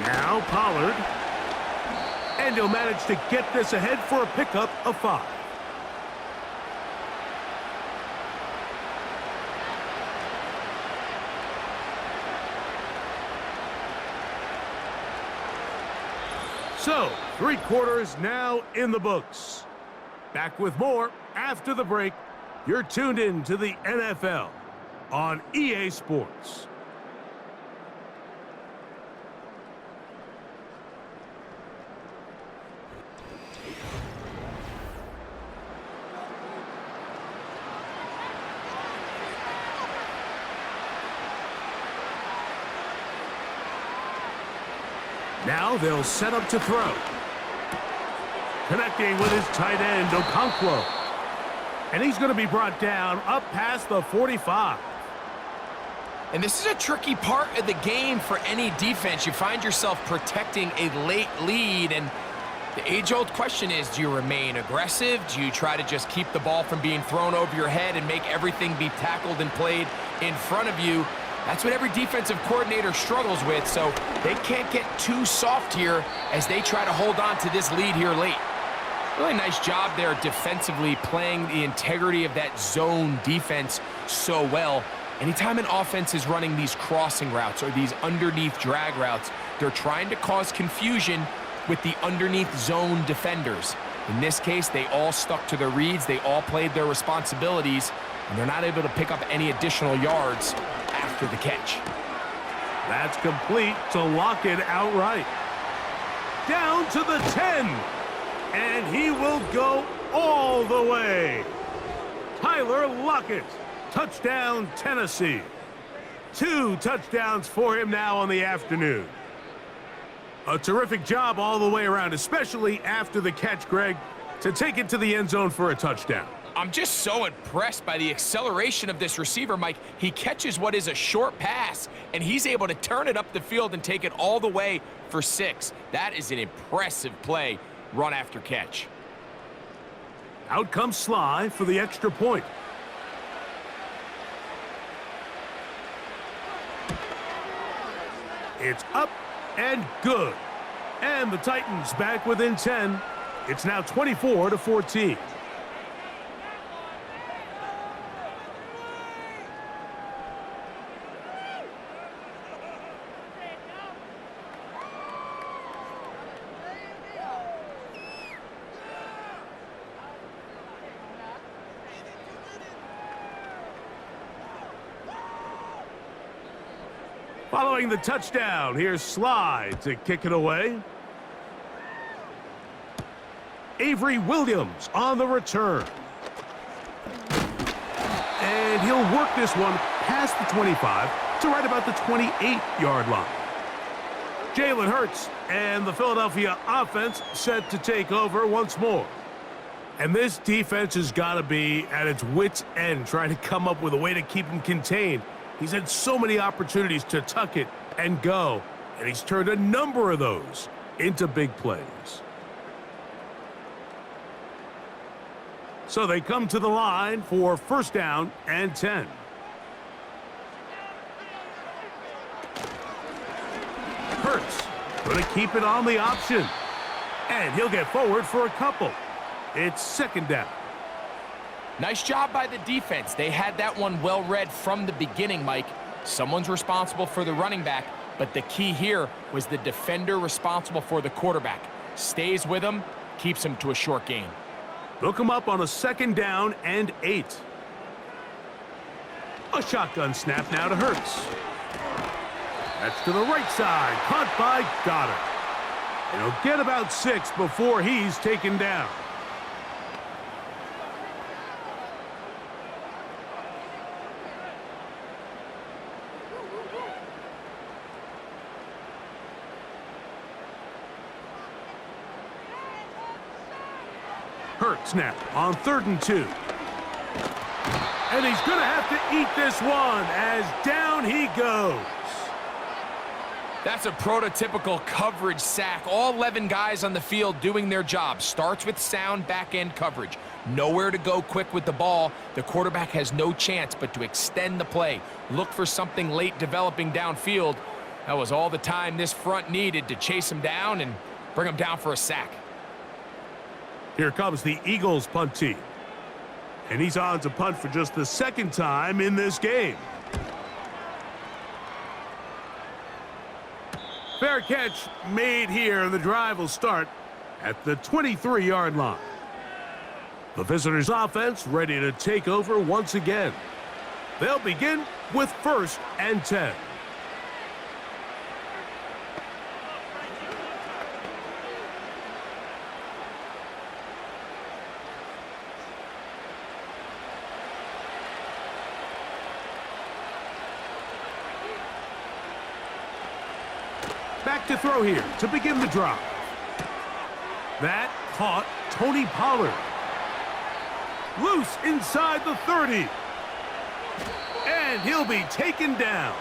Now Pollard. And he'll manage to get this ahead for a pickup of 5. So, 3 quarters now in the books. Back with more after the break. You're tuned in to the NFL on EA Sports. Now they'll set up to throw. Connecting with his tight end, Okonkwo. And he's going to be brought down up past the 45. And this is a tricky part of the game for any defense. You find yourself protecting a late lead, and the age-old question is, do you remain aggressive? Do you try to just keep the ball from being thrown over your head and make everything be tackled and played in front of you? That's what every defensive coordinator struggles with, so they can't get too soft here as they try to hold on to this lead here late. Really nice job there defensively, playing the integrity of that zone defense so well. Anytime an offense is running these crossing routes or these underneath drag routes, they're trying to cause confusion with the underneath zone defenders. In this case, they all stuck to their reads, they all played their responsibilities, and they're not able to pick up any additional yards after the catch. That's complete to lock it outright. Down to the 10. And he will go all the way. Tyler Lockett, touchdown Tennessee. 2 touchdowns for him now on the afternoon. A terrific job all the way around, especially after the catch, Greg, to take it to the end zone for a touchdown. I'm just so impressed by the acceleration of this receiver, Mike. He catches what is a short pass, and he's able to turn it up the field and take it all the way for 6. That is an impressive play, run after catch. Out comes Sly for the extra point. It's up and good. And the Titans back within 10. It's now 24-14. Following the touchdown, here's Sly to kick it away. Avery Williams on the return. And he'll work this one past the 25 to right about the 28-yard line. Jalen Hurts and the Philadelphia offense set to take over once more. And this defense has got to be at its wits' end trying to come up with a way to keep him contained. He's had so many opportunities to tuck it and go, and he's turned a number of those into big plays. So they come to the line for first down and 10. Hurts going to keep it on the option, and he'll get forward for a couple. It's second down. Nice job by the defense. They had that one well read from the beginning, Mike. Someone's responsible for the running back, but the key here was the defender responsible for the quarterback. Stays with him, keeps him to a short gain. Look him up on a second down and 8. A shotgun snap now to Hurts. That's to the right side, caught by Goddard. And he'll get about 6 before he's taken down. Hurts now on 3rd and 2. And he's going to have to eat this one as down he goes. That's a prototypical coverage sack. All 11 guys on the field doing their job. Starts with sound back-end coverage. Nowhere to go quick with the ball. The quarterback has no chance but to extend the play. Look for something late developing downfield. That was all the time this front needed to chase him down and bring him down for a sack. Here comes the Eagles punt team. And he's on to punt for just the 2nd time in this game. Fair catch made here, and the drive will start at the 23-yard line. The visitors' offense ready to take over once again. They'll begin with 1st and 10. Back to throw here to begin the drive. That caught Tony Pollard. Loose inside the 30. And he'll be taken down.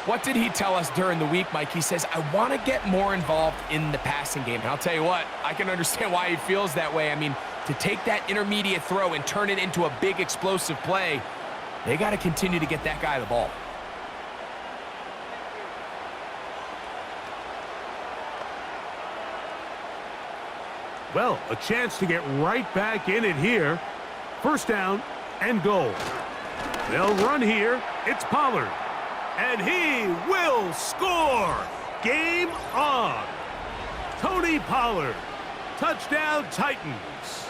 What did he tell us during the week, Mike? He says, I want to get more involved in the passing game. And I'll tell you what, I can understand why he feels that way. I mean, to take that intermediate throw and turn it into a big explosive play, they got to continue to get that guy the ball. Well, a chance to get right back in it here. First down and goal. They'll run here. It's Pollard. And he will score. Game on. Tony Pollard. Touchdown, Titans.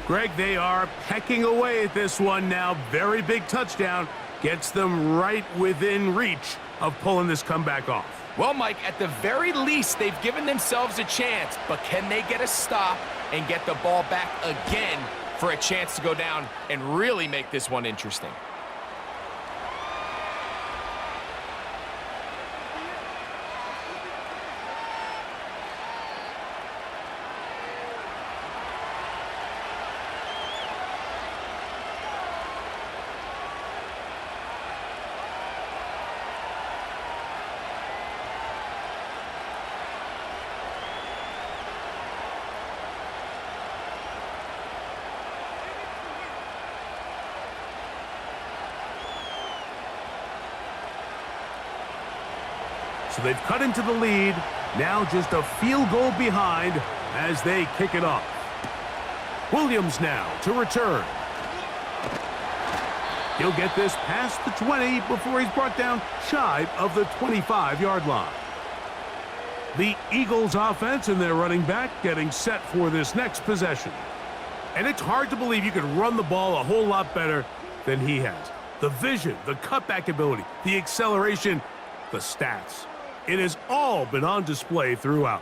Greg, they are pecking away at this one now. Very big touchdown. Gets them right within reach of pulling this comeback off. Well, Mike, at the very least, they've given themselves a chance, but can they get a stop and get the ball back again for a chance to go down and really make this one interesting? So they've cut into the lead. Now just a field goal behind as they kick it off. Williams now to return. He'll get this past the 20 before he's brought down shy of the 25-yard line. The Eagles offense and their running back getting set for this next possession. And it's hard to believe you could run the ball a whole lot better than he has. The vision, the cutback ability, the acceleration, the stats. It has all been on display throughout.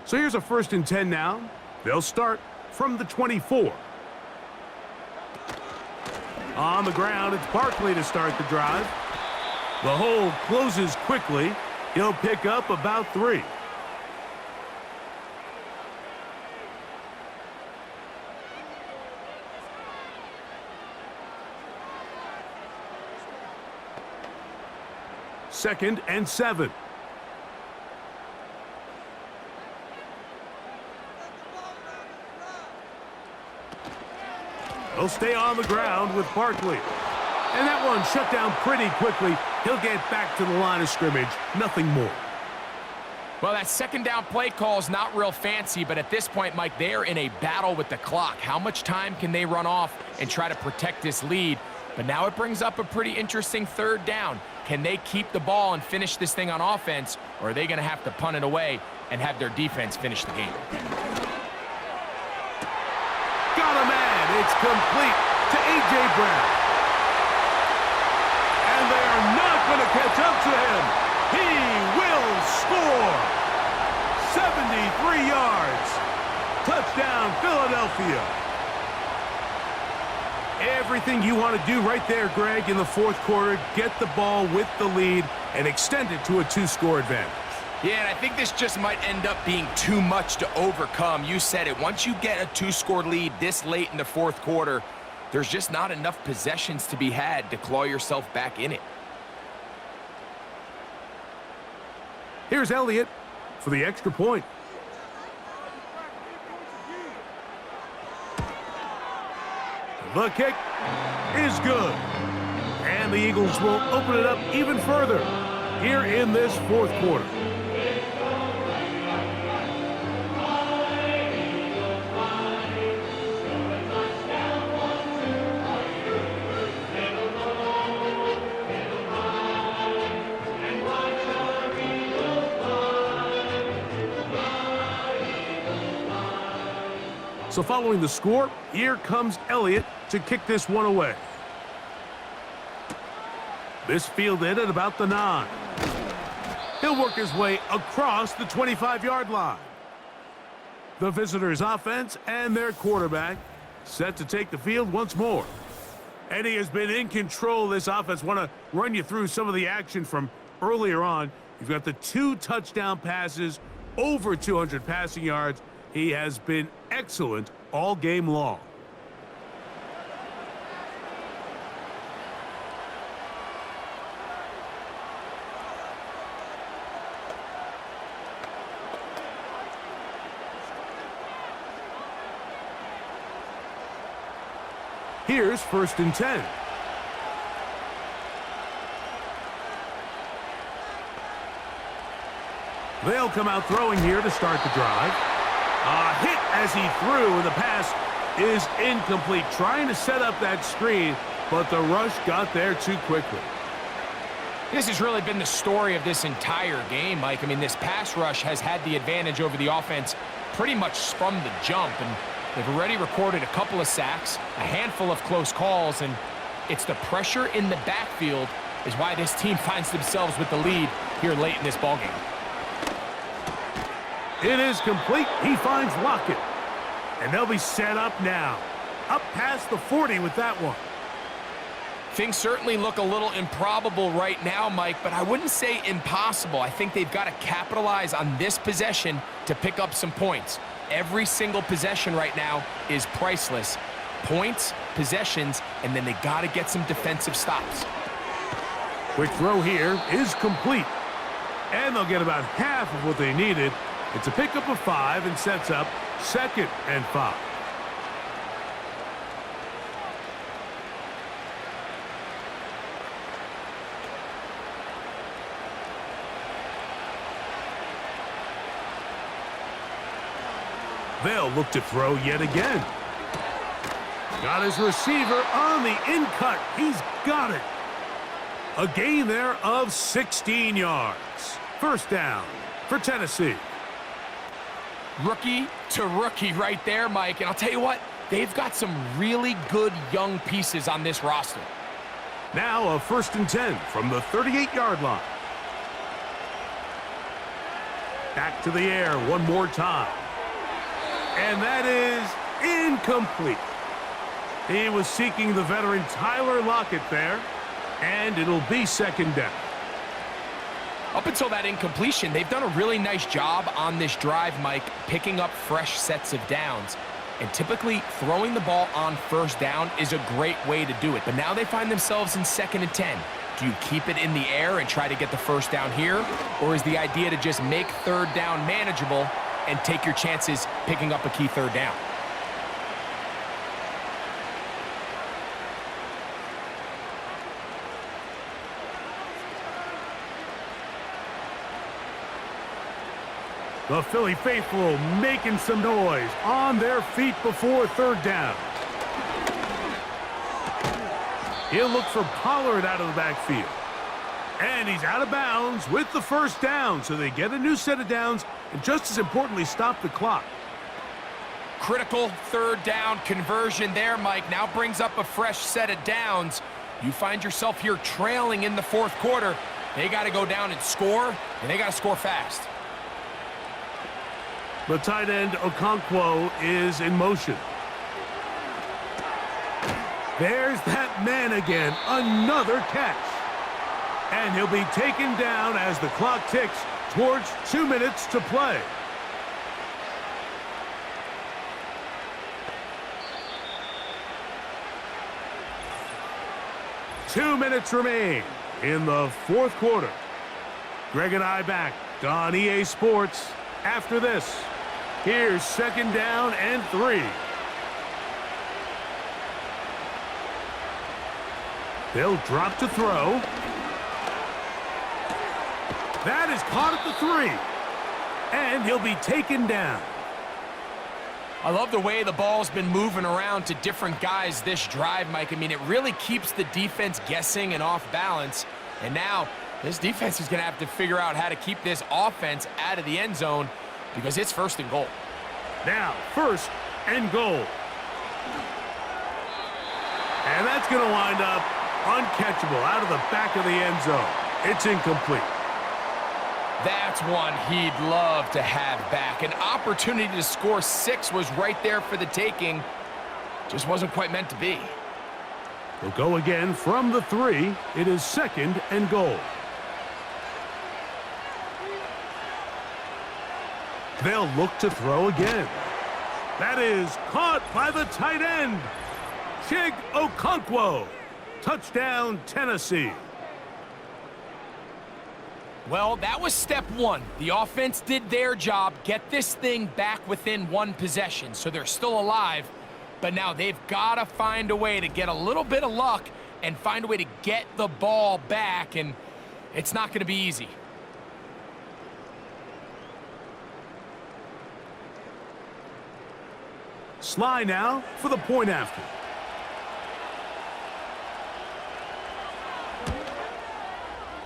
So here's a 1st and 10 now. They'll start from the 24. On the ground, it's Barkley to start the drive. The hole closes quickly. He'll pick up about 3. Second and 7. He'll stay on the ground with Barkley. And that one shut down pretty quickly. He'll get back to the line of scrimmage. Nothing more. Well, that second down play call is not real fancy, but at this point, Mike, they're in a battle with the clock. How much time can they run off and try to protect this lead? But now it brings up a pretty interesting 3rd down. Can they keep the ball and finish this thing on offense, or are they going to have to punt it away and have their defense finish the game? Got a man. It's complete to A.J. Brown. And they are not going to catch up to him. He will score. 73 yards. Touchdown, Philadelphia. Everything you want to do right there, Greg, in the 4th quarter. Get the ball with the lead and extend it to a 2-score advantage. Yeah, and I think this just might end up being too much to overcome. You said it. Once you get a 2-score lead this late in the 4th quarter, there's just not enough possessions to be had to claw yourself back in it. Here's Elliott for the extra point. The kick is good. And the Eagles will open it up even further here in this 4th quarter. So following the score, here comes Elliott to kick this one away. This fielded at about the 9. He'll work his way across the 25-yard line. The visitors' offense and their quarterback set to take the field once more. And he has been in control of this offense. Want to run you through some of the action from earlier on. You've got the 2 touchdown passes, over 200 passing yards. He has been excellent all game long. Here's 1st and 10. They'll come out throwing here to start the drive. A hit as he threw, and the pass is incomplete. Trying to set up that screen, but the rush got there too quickly. This has really been the story of this entire game, Mike. I mean, this pass rush has had the advantage over the offense pretty much from the jump, and they've already recorded a couple of sacks, a handful of close calls, and it's the pressure in the backfield is why this team finds themselves with the lead here late in this ballgame. It is complete. He finds Lockett. And they'll be set up now. Up past the 40 with that one. Things certainly look a little improbable right now, Mike, but I wouldn't say impossible. I think they've got to capitalize on this possession to pick up some points. Every single possession right now is priceless. Points, possessions, and then they got to get some defensive stops. Quick throw here is complete. And they'll get about half of what they needed. It's a pickup of 5 and sets up 2nd and 5. They'll look to throw yet again. Got his receiver on the in-cut. He's got it. A gain there of 16 yards. 1st down for Tennessee. Rookie to rookie right there, Mike. And I'll tell you what, they've got some really good young pieces on this roster. Now a 1st and 10 from the 38-yard line. Back to the air one more time. And that is incomplete. He was seeking the veteran Tyler Lockett there, and it'll be 2nd down. Up until that incompletion, they've done a really nice job on this drive, Mike, picking up fresh sets of downs. And typically, throwing the ball on 1st down is a great way to do it. But now they find themselves in 2nd and 10. Do you keep it in the air and try to get the 1st down here? Or is the idea to just make 3rd down manageable and take your chances picking up a key 3rd down? The Philly faithful making some noise on their feet before 3rd down. He'll look for Pollard out of the backfield. And he's out of bounds with the 1st down, so they get a new set of downs and just as importantly, stop the clock. Critical 3rd down conversion there, Mike. Now brings up a fresh set of downs. You find yourself here trailing in the 4th quarter. They got to go down and score, and they got to score fast. The tight end, Okonkwo, is in motion. There's that man again. Another catch. And he'll be taken down as the clock ticks towards 2 minutes to play. Two minutes remain in the 4th quarter. Greg and I back on EA Sports after this. Here's 2nd down and 3. They'll drop to throw. That is caught at the 3. And he'll be taken down. I love the way the ball's been moving around to different guys this drive, Mike. I mean, it really keeps the defense guessing and off balance. And now this defense is going to have to figure out how to keep this offense out of the end zone because it's 1st and goal. Now, 1st and goal. And that's going to wind up uncatchable out of the back of the end zone. It's incomplete. That's one he'd love to have back. An opportunity to score 6 was right there for the taking. Just wasn't quite meant to be. They'll go again from the 3. It is 2nd and goal. They'll look to throw again. That is caught by the tight end. Chig Okonkwo. Touchdown, Tennessee. Well, that was step 1. The offense did their job, get this thing back within 1 possession, so they're still alive. But now they've got to find a way to get a little bit of luck and find a way to get the ball back, and it's not going to be easy. Sly now for the point after.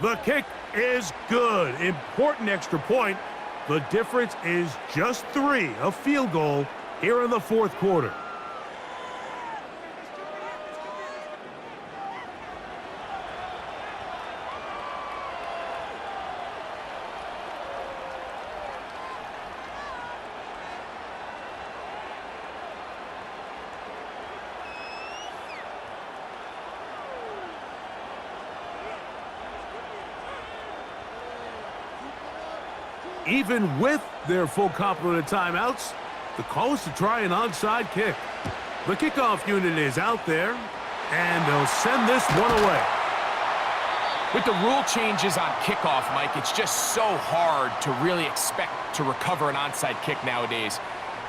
The kick is good. Important extra point. The difference is just 3, a field goal here in the 4th quarter. Even with their full complement of timeouts, the call is to try an onside kick. The kickoff unit is out there, and they'll send this one away. With the rule changes on kickoff, Mike, it's just so hard to really expect to recover an onside kick nowadays.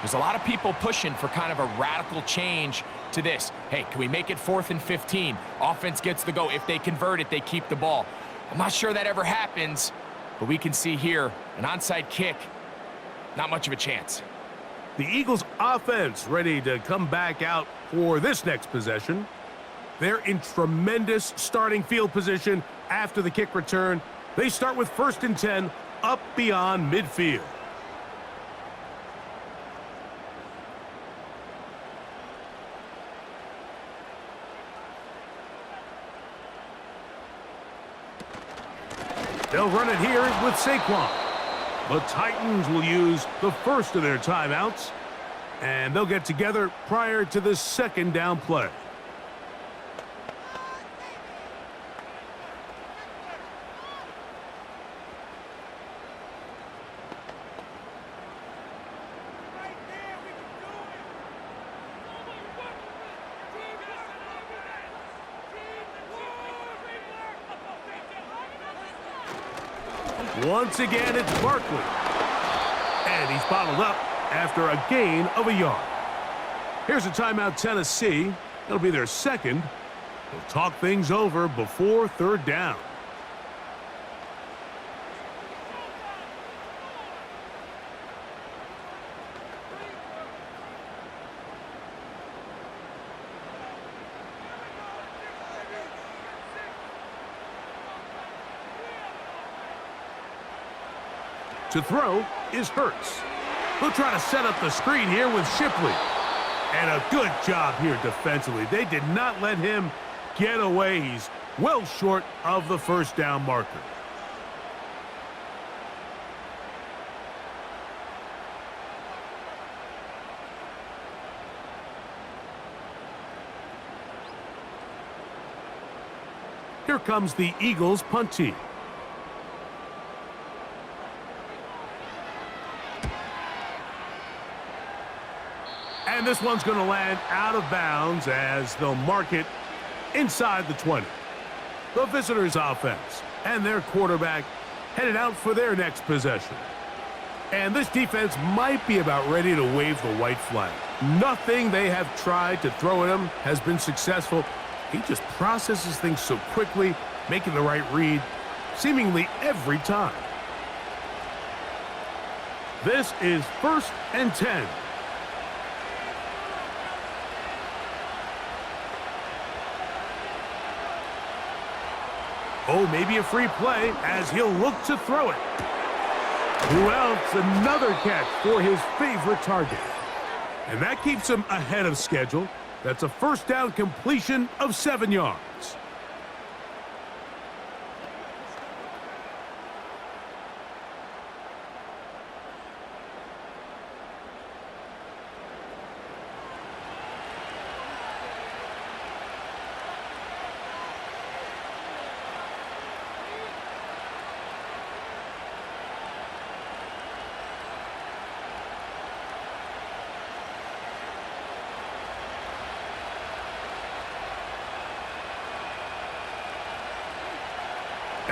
There's a lot of people pushing for kind of a radical change to this. Hey, can we make it 4th and 15? Offense gets the go. If they convert it, they keep the ball. I'm not sure that ever happens. But we can see here, an onside kick, not much of a chance. The Eagles' offense ready to come back out for this next possession. They're in tremendous starting field position after the kick return. They start with 1st and 10 up beyond midfield. They'll run it here with Saquon. The Titans will use the first of their timeouts, and they'll get together prior to the 2nd down play. Once again, it's Barkley. And he's bottled up after a gain of a yard. Here's a timeout, Tennessee. It'll be their 2nd. They'll talk things over before 3rd down. To throw is Hurts. He'll try to set up the screen here with Shipley. And a good job here defensively. They did not let him get away. He's well short of the 1st down marker. Here comes the Eagles punt team. And this one's going to land out of bounds as they'll mark it inside the 20. The visitors' offense and their quarterback headed out for their next possession. And this defense might be about ready to wave the white flag. Nothing they have tried to throw at him has been successful. He just processes things so quickly, making the right read seemingly every time. This is 1st and 10. Oh, maybe a free play as he'll look to throw it. Who else? Another catch for his favorite target. And that keeps him ahead of schedule. That's a 1st down completion of 7 yards.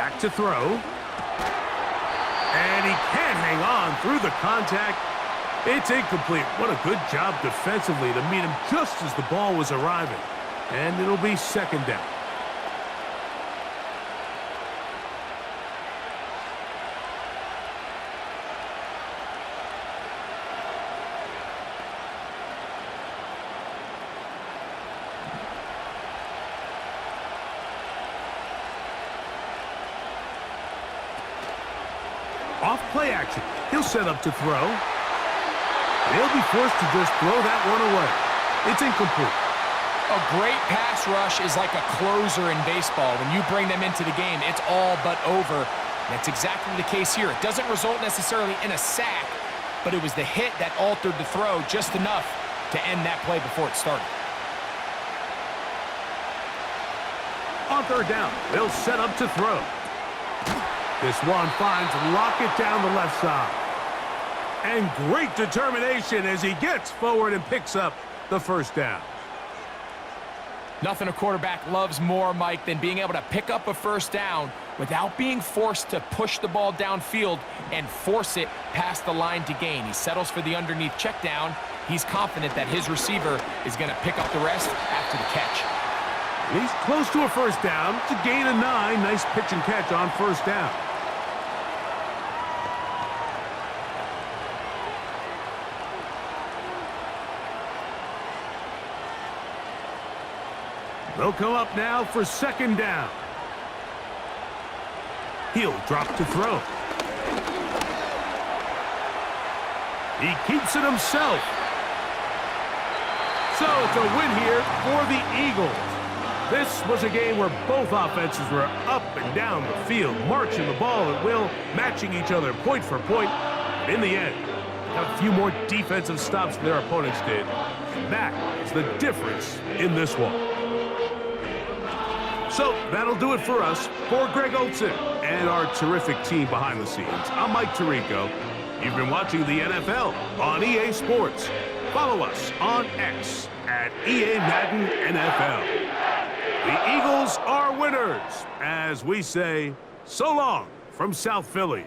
Back to throw. And he can't hang on through the contact. It's incomplete. What a good job defensively to meet him just as the ball was arriving. And it'll be second down. Off play action. He'll set up to throw. He'll be forced to just throw that one away. It's incomplete. A great pass rush is like a closer in baseball. When you bring them into the game, it's all but over. That's exactly the case here. It doesn't result necessarily in a sack, but it was the hit that altered the throw just enough to end that play before it started. On third down, they'll set up to throw. This one finds Lockett down the left side. And great determination as he gets forward and picks up the first down. Nothing a quarterback loves more, Mike, than being able to pick up a first down without being forced to push the ball downfield and force it past the line to gain. He settles for the underneath check down. He's confident that his receiver is going to pick up the rest after the catch. He's close to a first down to gain a 9. Nice pitch and catch on first down. They'll come up now for second down. He'll drop to throw. He keeps it himself. So it's a win here for the Eagles. This was a game where both offenses were up and down the field, marching the ball at will, matching each other point for point. And in the end, got a few more defensive stops than their opponents did. And that is the difference in this one. So that'll do it for us. For Greg Olson and our terrific team behind the scenes, I'm Mike Tirico. You've been watching the NFL on EA Sports. Follow us on X at EA Madden NFL. The Eagles are winners, as we say, so long from South Philly.